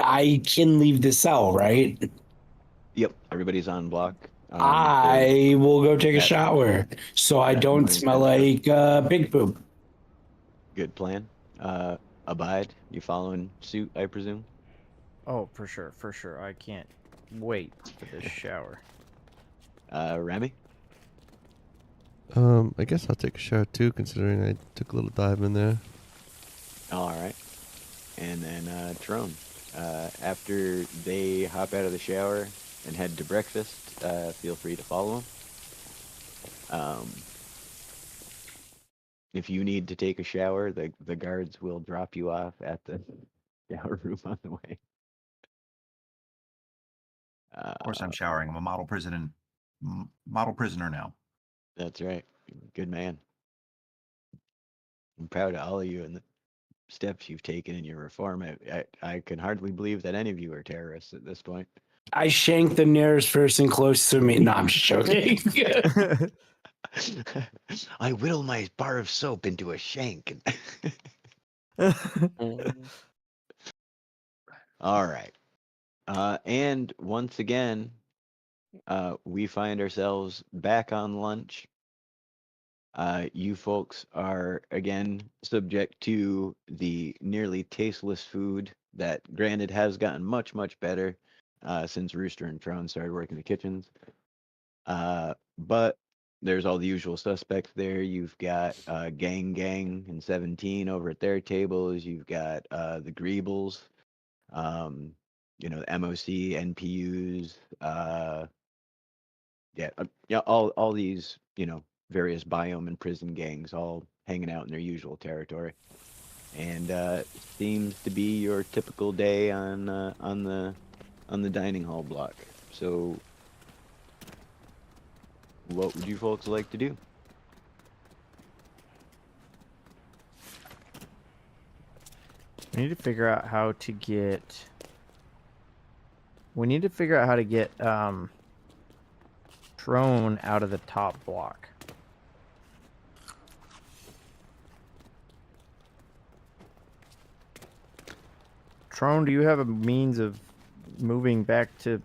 C: I can leave the cell, right?
A: Yep, everybody's on block.
C: I will go take a
A: that-
C: shower so I
A: that
C: don't
A: morning
C: smell
A: shift.
C: like pig poop.
A: Good plan. Abide, you following suit, I presume?
D: Oh, for sure, for sure. I can't wait for this shower.
A: Remy?
B: I guess I'll take a shower too, considering I took a little dive in there.
A: All right. And then Trone. After they hop out of the shower and head to breakfast, feel free to follow them. If you need to take a shower, the guards will drop you off at the shower room on the way.
F: Of course, I'm showering. I'm a model prisoner now.
A: That's right. Good man. I'm proud of all of you and the steps you've taken in your reform. I can hardly believe that any of you are terrorists at this point.
C: I shank the nearest person close to me. No, I'm just joking.
A: I whittle my bar of soap into a shank. All right. And once again, we find ourselves back on lunch. You folks are again subject to the nearly tasteless food that, granted, has gotten much, much better since Rooster and Tron started working the kitchens. But there's all the usual suspects there. You've got Gang and 17 over at their tables. You've got the Greebles, the MOC, NPUs, all these, various biome and prison gangs all hanging out in their usual territory. And seems to be your typical day on the dining hall block. So what would you folks like to do?
D: We need to figure out how to get. We need to figure out how to get Trone out of the top block. Trone, do you have a means of moving back to?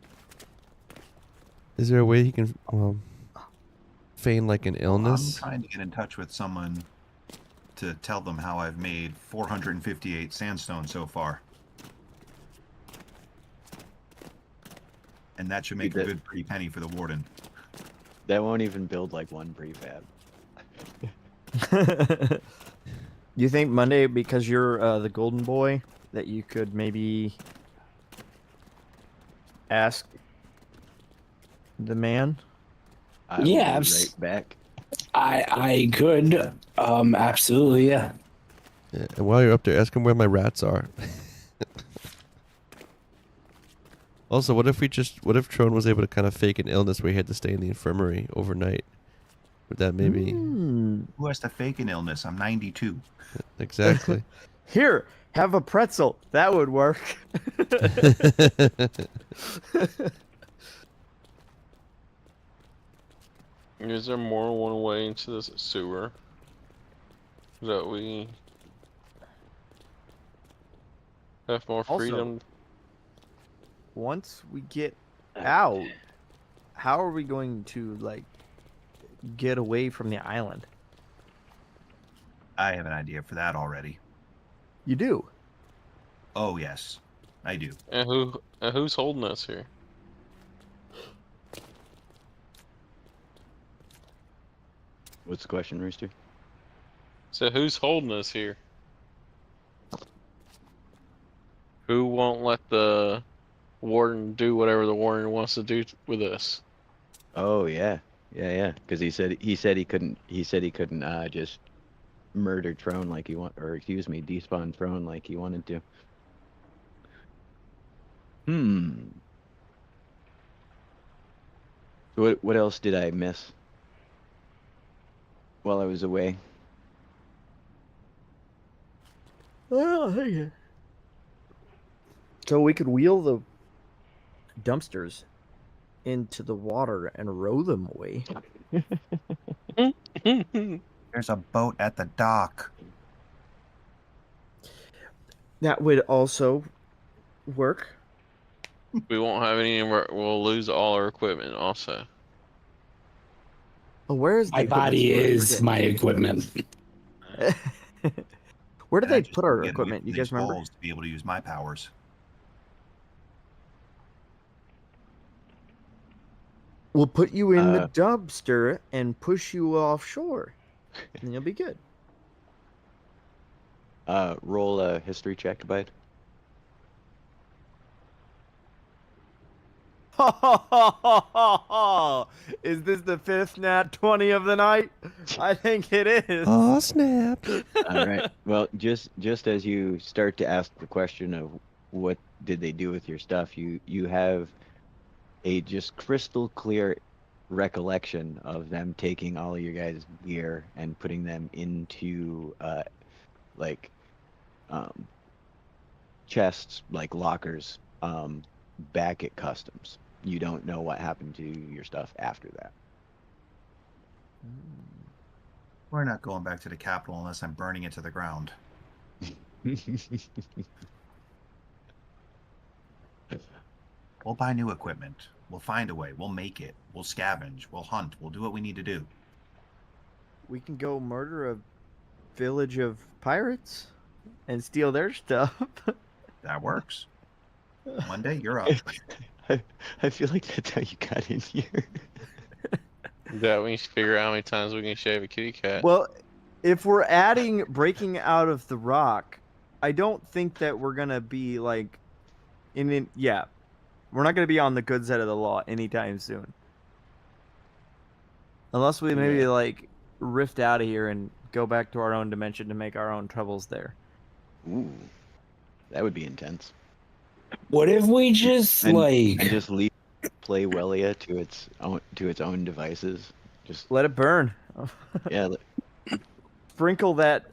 B: Is there a way he can feign like an
F: I'm
B: illness?
F: trying to get in touch with someone to tell them how I've made 458 sandstone so far. And that should make a good pretty penny for the warden.
A: That won't even build like one prefab.
D: You think Monday, because you're the golden boy, that you could maybe ask the man?
A: I will be right back.
C: I could. Absolutely, yeah.
B: Yeah, and while you're up there, ask him where my rats are. Also, what if Trone was able to kind of fake an illness where he had to stay in the infirmary overnight? Would that maybe...
D: Hmm.
F: Who has to fake an illness? I'm 92.
B: Exactly.
D: Here, have a pretzel. That would work.
E: Is there more than one way into this sewer that we have more
D: Also,
E: freedom?
D: Once we get out, how are we going to like get away from the island?
F: I have an idea for that already.
D: You do.
F: Oh yes, I do.
E: And who's holding us here?
A: What's the question, Rooster?
E: So who's holding us here? Who won't let the warden do whatever the warden wants to do with us?
A: Oh yeah, yeah. Because he said he couldn't just murder Trone like he or excuse me, despawn Trone like he wanted to. What else did I miss while I was away?
D: Oh, hey. So we could wheel the dumpsters into the water and row them away.
F: There's a boat at the dock.
D: That would also work.
E: We won't have any. We'll lose all our equipment also.
D: Oh, where is the
C: My
D: equipment
C: body
D: storage?
C: is my equipment.
D: Where do
F: And I
D: they
F: just
D: put
F: wanna
D: our
F: get away
D: equipment?
F: from
D: You
F: these
D: guys remember?
F: walls to be able to use my powers.
D: We'll put you in the dumpster and push you offshore, and you'll be good.
A: Roll a history check, bud.
D: Is this the fifth nat 20 of the night? I think it is.
B: Oh snap!
A: All right. Well, just as you start to ask the question of what did they do with your stuff, you have a just crystal clear recollection of them taking all of your guys' gear and putting them into like chests, like lockers, back at customs. You don't know what happened to your stuff after that.
F: We're not going back to the capital unless I'm burning it to the ground. We'll buy new equipment. We'll find a way. We'll make it. We'll scavenge. We'll hunt. We'll do what we need to do.
D: We can go murder a village of pirates and steal their stuff.
F: That works. Monday, you're up.
A: I feel like that's how you got in here.
E: That we need to figure out how many times we can shave a kitty cat.
D: Well, if we're adding breaking out of the rock, I don't think that we're gonna be like yeah. We're not gonna be on the good side of the law anytime soon. Unless we maybe like rift out of here and go back to our own dimension to make our own troubles there.
A: Ooh, that would be intense.
C: What if we just
A: And just leave play Wellia to its own devices? Just
D: Let it burn.
A: yeah.
D: Sprinkle that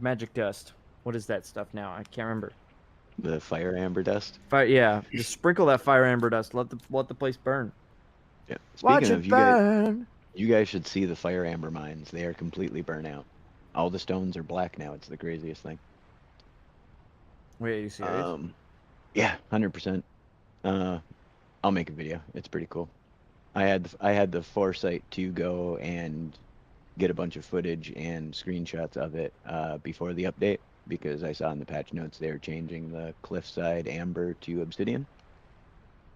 D: magic dust. What is that stuff now? I can't remember.
A: The fire amber dust.
D: Yeah, just sprinkle that fire amber dust. Let the place burn.
A: Yeah.
D: Watch
A: Speaking
D: it
A: of,
D: burn.
A: you guys should see the fire amber mines. They are completely burnt out. All the stones are black now. It's the craziest thing.
D: Wait, are you serious?
A: Yeah, 100%. I'll make a video. It's pretty cool. I had the foresight to go and get a bunch of footage and screenshots of it before the update, because I saw in the patch notes they were changing the cliffside amber to obsidian.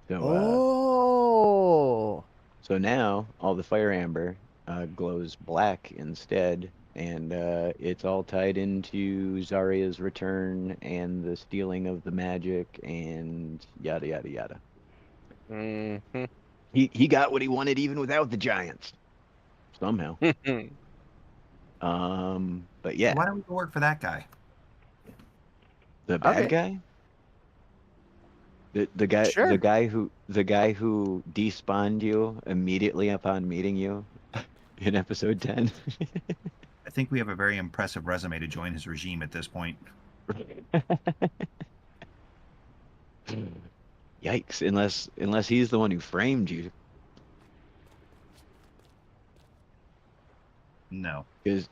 A: So so now all the fire amber glows black instead, and it's all tied into Zarya's return and the stealing of the magic and yada yada yada.
E: Mm-hmm.
A: He got what he wanted even without the giants somehow. But yeah,
F: Why don't we go work for that guy?
A: the bad
D: Okay.
A: guy. The guy
D: Sure.
A: the guy who despawned you immediately upon meeting you. in episode 10.
F: I think we have a very impressive resume to join his regime at this point.
A: Yikes! Unless he's the one who framed you,
F: No,
A: because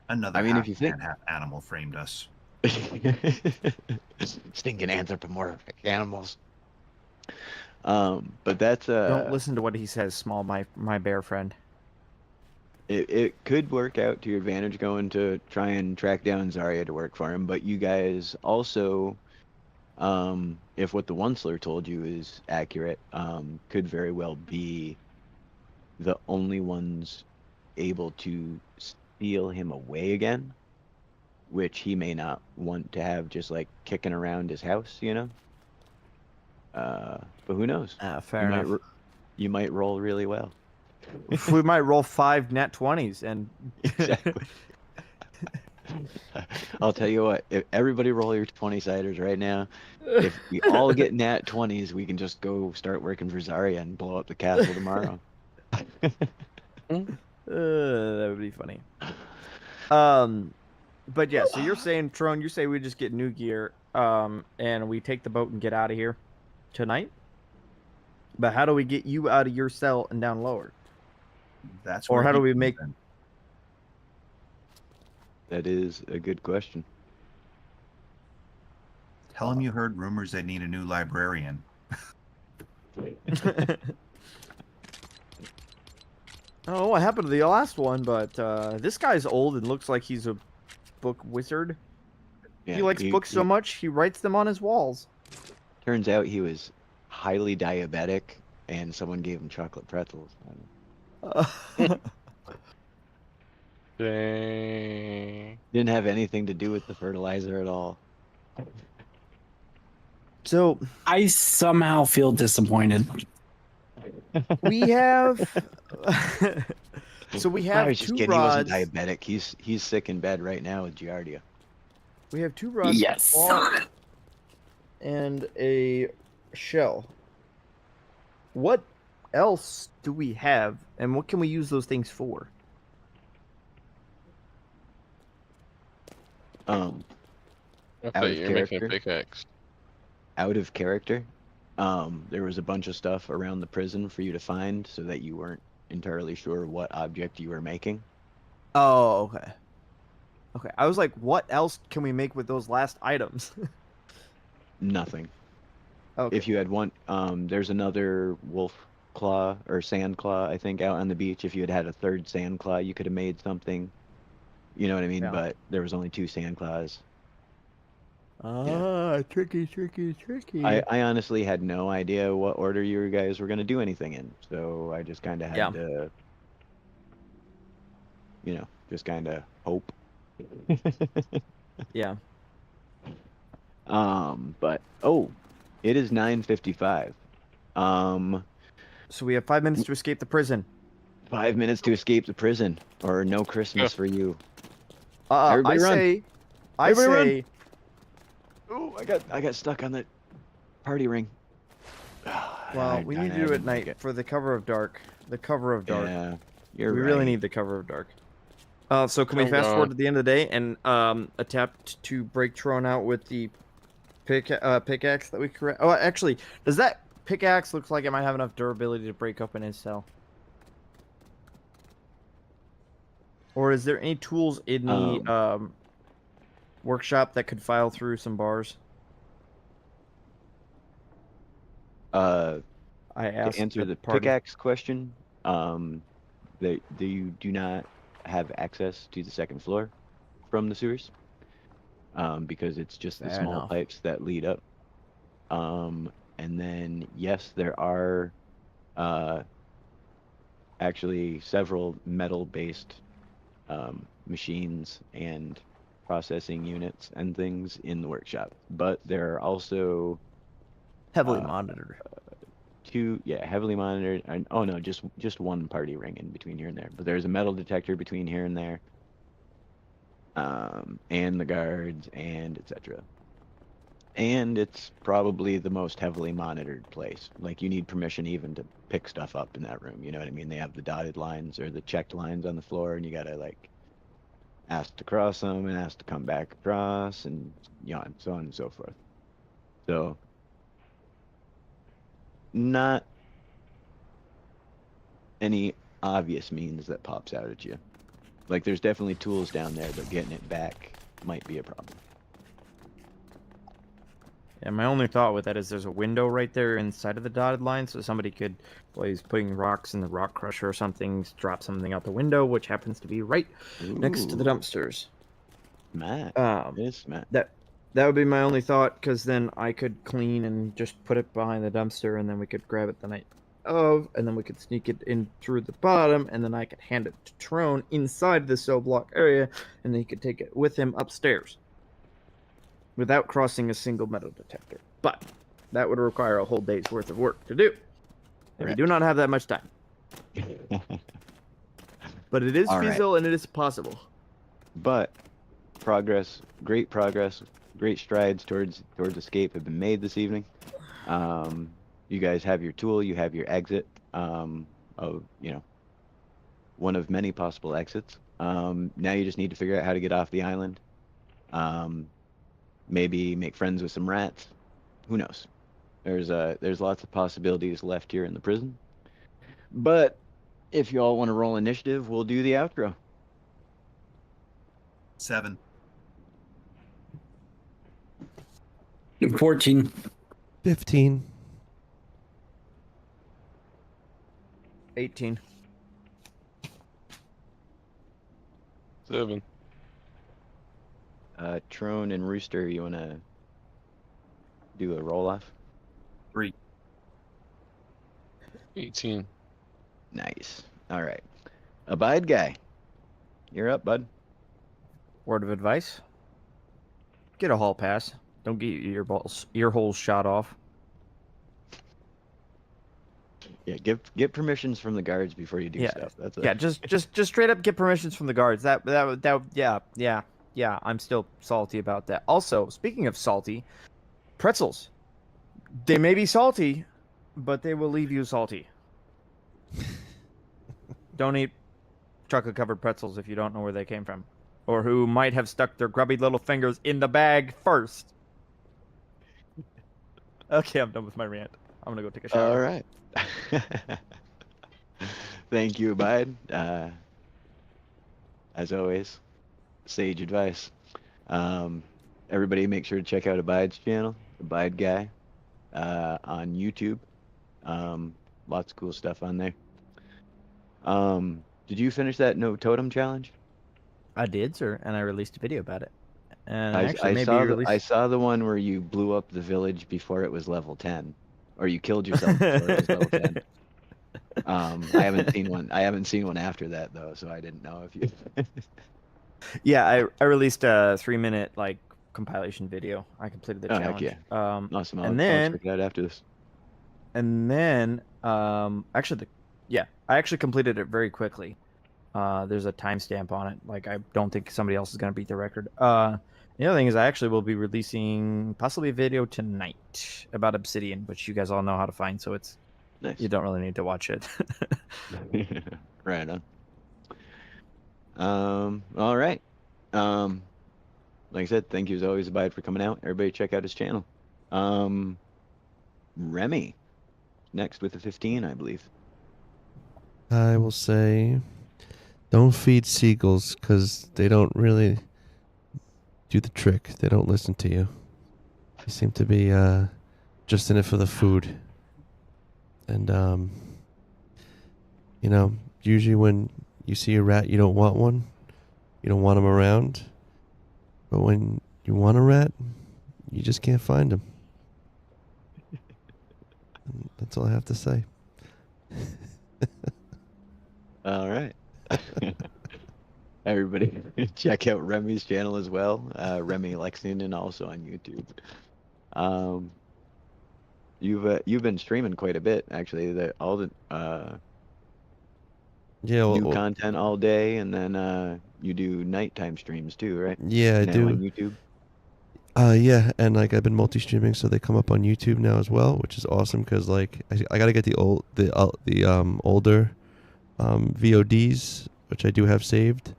F: another
A: I mean, if
F: half
A: you think
F: man, half animal framed us.
A: stinking anthropomorphic animals. But that's
D: Don't listen to what he says, small my bear friend.
A: it could work out to your advantage going to try and track down Zarya to work for him, but you guys also, if what the Onceler told you is accurate, could very well be the only ones able to steal him away again, which he may not want to have just like kicking around his house, you know? But who knows?
D: Fair enough.
A: You might roll really well.
D: We might roll 5 nat 20s and
A: Exactly. I'll tell you what, if everybody roll your 20-siders right now, if we all get nat 20s, we can just go start working for Zarya and blow up the castle tomorrow.
D: that would be funny. But yeah, so you're saying, Tron, you say we just get new gear, and we take the boat and get out of here tonight? But how do we get you out of your cell and down lower?
F: That's
D: Or
F: where
D: how do
F: he
D: we
F: comes
D: make-
F: in.
A: That is a good question.
F: Tell him you heard rumors they need a new librarian.
D: I don't know what happened to the last one, but this guy's old and looks like he's a book wizard.
A: Yeah,
D: He likes books so much, he writes them on his walls.
A: Turns out he was highly diabetic, and someone gave him chocolate pretzels.
E: Dang.
A: Didn't have anything to do with the fertilizer at all.
D: So
C: I somehow feel disappointed.
D: we have so we have
A: I was just
D: 2
A: kidding. He wasn't
D: rods.
A: diabetic. He's sick in bed right now with Giardia.
D: We have 2 rods
C: Yes.
D: and a shell. What else do we have, and what can we use those things for?
E: I
A: Out
E: thought
A: of
E: you were making a
A: character.
E: pickaxe.
A: Out of character, there was a bunch of stuff around the prison for you to find so that you weren't entirely sure what object you were making.
D: Oh, okay. Okay, I was like, what else can we make with those last items?
A: Nothing.
D: Okay.
A: If you had one, there's another wolf claw or sand claw, I think, out on the beach. If you had had a third sand claw, you could have made something. You know what I mean?
D: Yeah.
A: But there was only 2 sand claws.
D: Tricky.
A: I honestly had no idea what order you guys were going to do anything in. So I just kind of had
D: Yeah.
A: to, just kind of hope.
D: Yeah.
A: But, it is 9:55.
D: So we have 5 minutes to escape the prison.
A: 5 minutes to escape the prison, or no Christmas for you.
D: I
A: Everybody run.
D: say,
A: Everybody Oh, I got stuck on the party ring.
D: well, we need to do it at night for the cover of dark. The cover of dark.
A: Yeah, you're
D: We
A: right.
D: really need the cover of dark. So can we
E: Hold
D: fast
E: on.
D: forward to the end of the day and attempt to break Tron out with the pickaxe that we correct? Oh, actually, does that pickaxe look like it might have enough durability to break open his cell? Or is there any tools in the workshop that could file through some bars? I asked
A: To answer the
D: party.
A: pickaxe question, you do not have access to the second floor from the sewers, because it's just the
D: Fair
A: small
D: enough.
A: pipes that lead up. And then yes, there are actually several metal-based machines and processing units and things in the workshop, but there are also
D: Heavily
A: uh,
D: monitored.
A: 2, heavily monitored, and oh no, just one party ring in between here and there, but there's a metal detector between here and there, and the guards and etc. And it's probably the most heavily monitored place. Like you need permission even to pick stuff up in that room. You know what I mean? They have the dotted lines or the checked lines on the floor, and you gotta like ask to cross them and ask to come back across, and and so on and so forth. So not any obvious means that pops out at you. Like there's definitely tools down there, but getting it back might be a problem.
D: And my only thought with that is there's a window right there inside of the dotted line, so somebody could, while he's putting rocks in the rock crusher or something, drop something out the window, which happens to be right next to the
A: Ooh,
D: dumpsters.
A: Matt.
D: Um,
A: It is Matt.
D: that would be my only thought, because then I could clean and just put it behind the dumpster, and then we could grab it the night of, and then we could sneak it in through the bottom, and then I could hand it to Trone inside the cell block area, and then he could take it with him upstairs without crossing a single metal detector. But that would require a whole day's worth of work to do. And we do not have that much time. But it is
A: All right.
D: feasible and it is possible.
A: But great progress, great strides towards escape have been made this evening. You guys have your tool, you have your exit, of one of many possible exits. Now you just need to figure out how to get off the island. Maybe make friends with some rats. Who knows? There's lots of possibilities left here in the prison. But if you all want to roll initiative, we'll do the outro.
F: 7.
C: 14.
B: 15.
D: 18.
E: 7.
A: Trone and Rooster, you want to do a roll off?
F: 3.
E: 18.
A: Nice. All right. Abide guy, you're up, bud.
D: Word of advice: get a hall pass. Don't get your ear holes shot off.
A: Yeah, get permissions from the guards before you do
D: Yeah,
A: stuff. That's
D: Yeah, just straight up get permissions from the guards. Yeah. I'm still salty about that. Also, speaking of salty, pretzels. They may be salty, but they will leave you salty. Don't eat chocolate-covered pretzels if you don't know where they came from, or who might have stuck their grubby little fingers in the bag first. Okay, I'm done with my rant. I'm gonna go take a shower.
A: all right. Thank you, Abide. As always, sage advice. Everybody make sure to check out Abide's channel, Abide Guy, on YouTube. Lots of cool stuff on there. Did you finish that no totem challenge?
D: I did, sir, and I released a video about it. And
A: I
D: actually, maybe
A: saw
D: released...
A: I saw the one where you blew up the village before it was level 10, or you killed yourself before it was level 10. I haven't seen one. I haven't seen one after that though, so I didn't know if you.
D: Yeah, I released a 3-minute compilation video. I completed the
A: Oh,
D: challenge.
A: heck yeah. Awesome. I'll
D: then-
A: check it out after this.
D: And then I actually completed it very quickly. There's a timestamp on it. I don't think somebody else is gonna beat the record. The other thing is I actually will be releasing possibly a video tonight about Obsidian, which you guys all know how to find, so it's
A: Nice.
D: you don't really need to watch it.
A: Right on. All right. Like I said, thank you as always, Abide, for coming out. Everybody check out his channel. Remy, next with the 15, I believe.
B: I will say, don't feed seagulls because they don't really do the trick. They don't listen to you. They seem to be just in it for the food. And usually when you see a rat, you don't want one. You don't want them around. But when you want a rat, you just can't find them. That's all I have to say.
A: All right. Everybody, check out Remy's channel as well. Remy Lexington, also on YouTube. You've been streaming quite a bit, actually. All the new content all day, and then you do nighttime streams too, right?
B: Yeah, I
A: Now
B: do.
A: on YouTube.
B: Yeah, and like I've been multi-streaming, so they come up on YouTube now as well, which is awesome because like I gotta get the older VODs, which I do have saved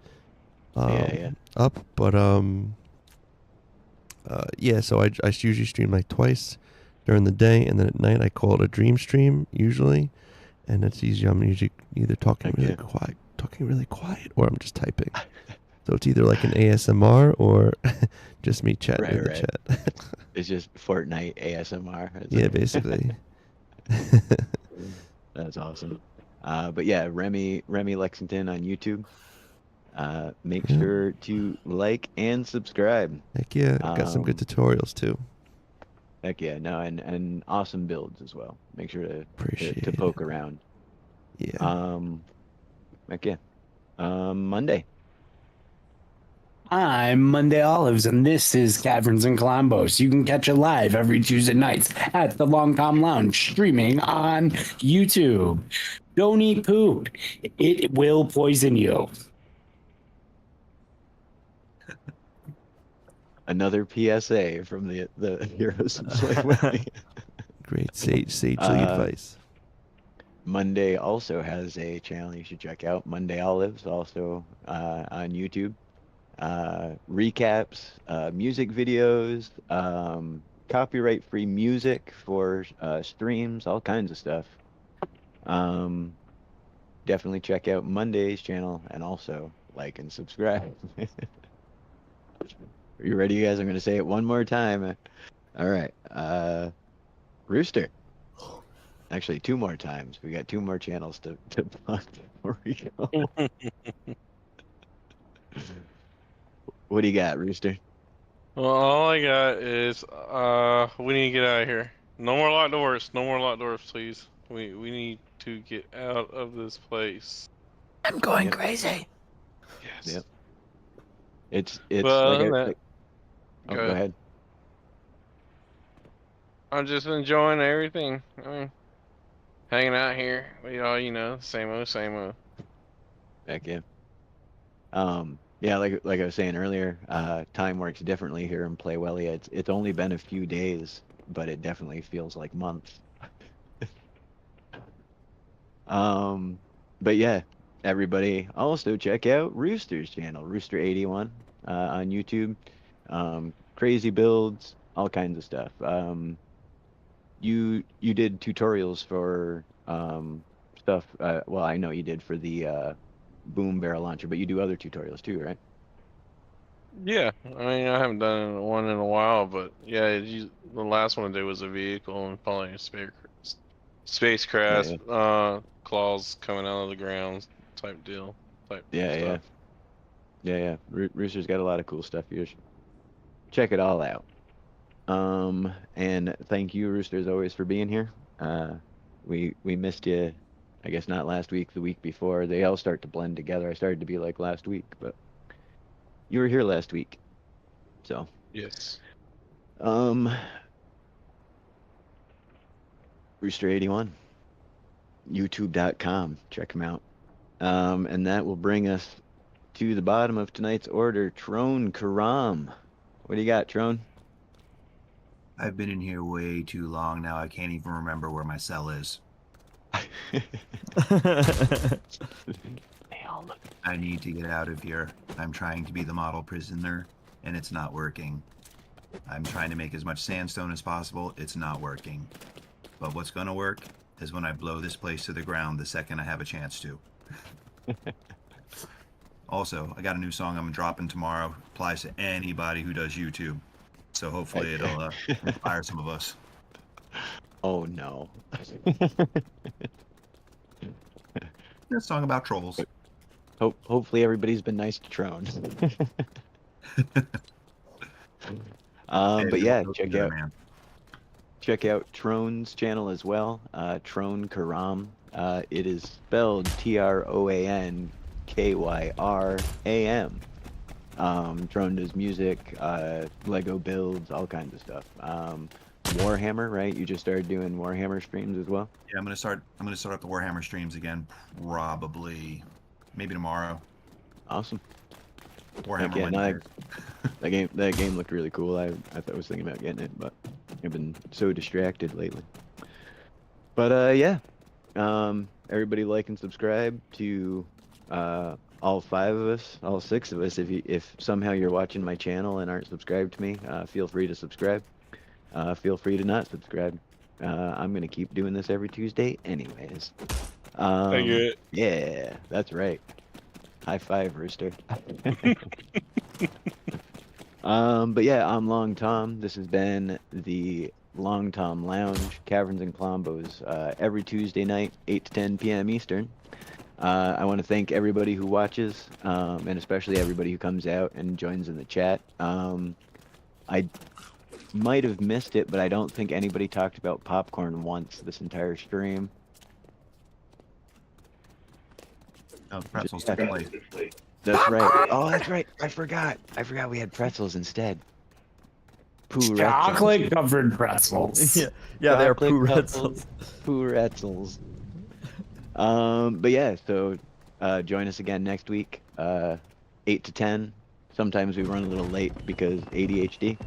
A: Yeah.
B: up, but yeah, so I usually stream like twice during the day, and then at night I call it a dream stream usually, and it's easy. I'm usually either talking
A: Okay.
B: really quiet, or I'm just typing. So it's either like an ASMR or just me chatting in the
A: Right.
B: chat.
A: It's just Fortnite ASMR. It's
B: Yeah,
A: like-
B: basically.
A: That's awesome. But yeah, Remy Lexington on YouTube. Make
B: Yeah.
A: sure to like and subscribe.
B: Heck yeah, I got some good tutorials too.
A: Heck yeah, no, and awesome builds as well. Make sure to
B: Appreciate it.
A: poke around.
B: Yeah.
A: Heck yeah. Monday.
C: I'm Monday Olives, and this is Kaverns and Klombos. You can catch it live every Tuesday nights at the Long Tom Lounge, streaming on YouTube. Don't eat poop. It will poison you.
A: Another PSA from the Heroes of Slave Way.
B: Great sagely advice.
A: Monday also has a channel you should check out. Monday Olives, also on YouTube. Recaps, music videos, copyright-free music for streams, all kinds of stuff. Definitely check out Monday's channel and also like and subscribe. Are you ready, you guys? I'm going to say it one more time. All right. Rooster. Actually, 2 more times. We got 2 more channels to plug before we go. What do you got, Rooster?
E: Well, all I got is we need to get out of here. No more locked doors. No more locked doors, please. We need to get out of this place.
C: I'm going
A: Yep.
C: crazy.
E: Yes.
A: Yep. It's
E: But
A: like oh,
E: go
A: go ahead.
E: I'm just enjoying everything. I mean, hanging out here. We all, same old, same old.
A: Heck yeah. Yeah, like I was saying earlier, time works differently here in Playwellia. It's only been a few days, but it definitely feels like months. But yeah, everybody also check out Rooster's channel, Rooster81, on YouTube. Crazy builds, all kinds of stuff. You did tutorials for stuff. Well, I know you did for the boom barrel launcher, but you do other tutorials too, right?
E: Yeah, I mean, I haven't done one in a while, but yeah, the last one I did was a vehicle and probably a spacecraft, claws coming out of the ground type deal.
A: Yeah. Rooster's got a lot of cool stuff here. Check it all out. And thank you, Rooster, as always, for being here. We missed you. I guess not last week, the week before. They all start to blend together. I started to be like last week, but you were here last week. So,
E: Yes.
A: Rooster81, youtube.com. Check him out. And that will bring us to the bottom of tonight's order. Trone Karam. What do you got, Trone?
F: I've been in here way too long now. I can't even remember where my cell is. I need to get out of here. I'm trying to be the model prisoner, and it's not working. I'm trying to make as much sandstone as possible. It's not working. But what's going to work is when I blow this place to the ground the second I have a chance to. Also, I got a new song I'm dropping tomorrow. Applies to anybody who does YouTube. So hopefully it'll inspire some of us.
A: Oh, no.
F: It's a song about trolls.
A: Hopefully everybody's been nice to Trone. But yeah, check out Trone's channel as well. Trone Karam. It is spelled TroanKyram. Trone does music, Lego builds, all kinds of stuff. Warhammer, right? You just started doing Warhammer streams as well?
F: Yeah, I'm gonna start up the Warhammer streams again, probably maybe tomorrow.
A: Awesome.
F: Warhammer
A: Yeah,
F: Wednesdays.
A: That game looked really cool. I was thinking about getting it, but I've been so distracted lately. But yeah, everybody like and subscribe to all 5 of us, all 6 of us. If somehow you're watching my channel and aren't subscribed to me, feel free to subscribe. Feel free to not subscribe. I'm gonna keep doing this every Tuesday, anyways.
E: I get it.
A: Yeah, that's right. High five, Rooster. But yeah, I'm Long Tom. This has been the Long Tom Lounge, Caverns and Klombos, every Tuesday night, 8 to 10 p.m. Eastern. I want to thank everybody who watches, and especially everybody who comes out and joins in the chat. I might have missed it, but I don't think anybody talked about popcorn once this entire stream.
F: Oh, pretzels took place.
A: That's right. Oh, that's right. I forgot we had pretzels instead.
C: Chocolate covered pretzels.
D: Yeah, they're
A: Chocolate
D: poo
A: pretzels.
D: pretzels.
A: Pretzels. But yeah, so join us again next week, 8 to 10. Sometimes we run a little late because ADHD.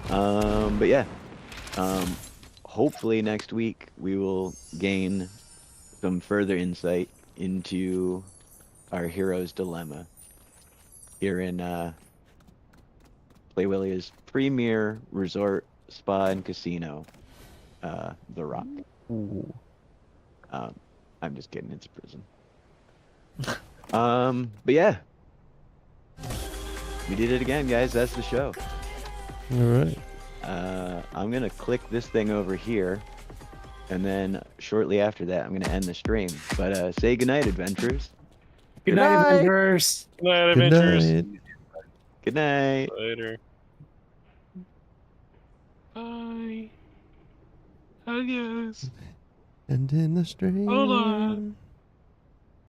A: But yeah, hopefully next week we will gain some further insight into our hero's dilemma here in Playwillia's premier resort, spa, and casino, The Rock.
D: Ooh.
A: I'm just kidding, it's a prison. But yeah, we did it again, guys. That's the show.
B: All right.
A: I'm gonna click this thing over here, and then shortly after that, I'm gonna end the stream. But say goodnight, adventurers.
C: Good night, Adventurers.
E: Good night,
B: Good
E: adventurers.
B: night.
A: Good night.
E: Later. Bye. Adios.
B: And in the stream.
E: Hold on.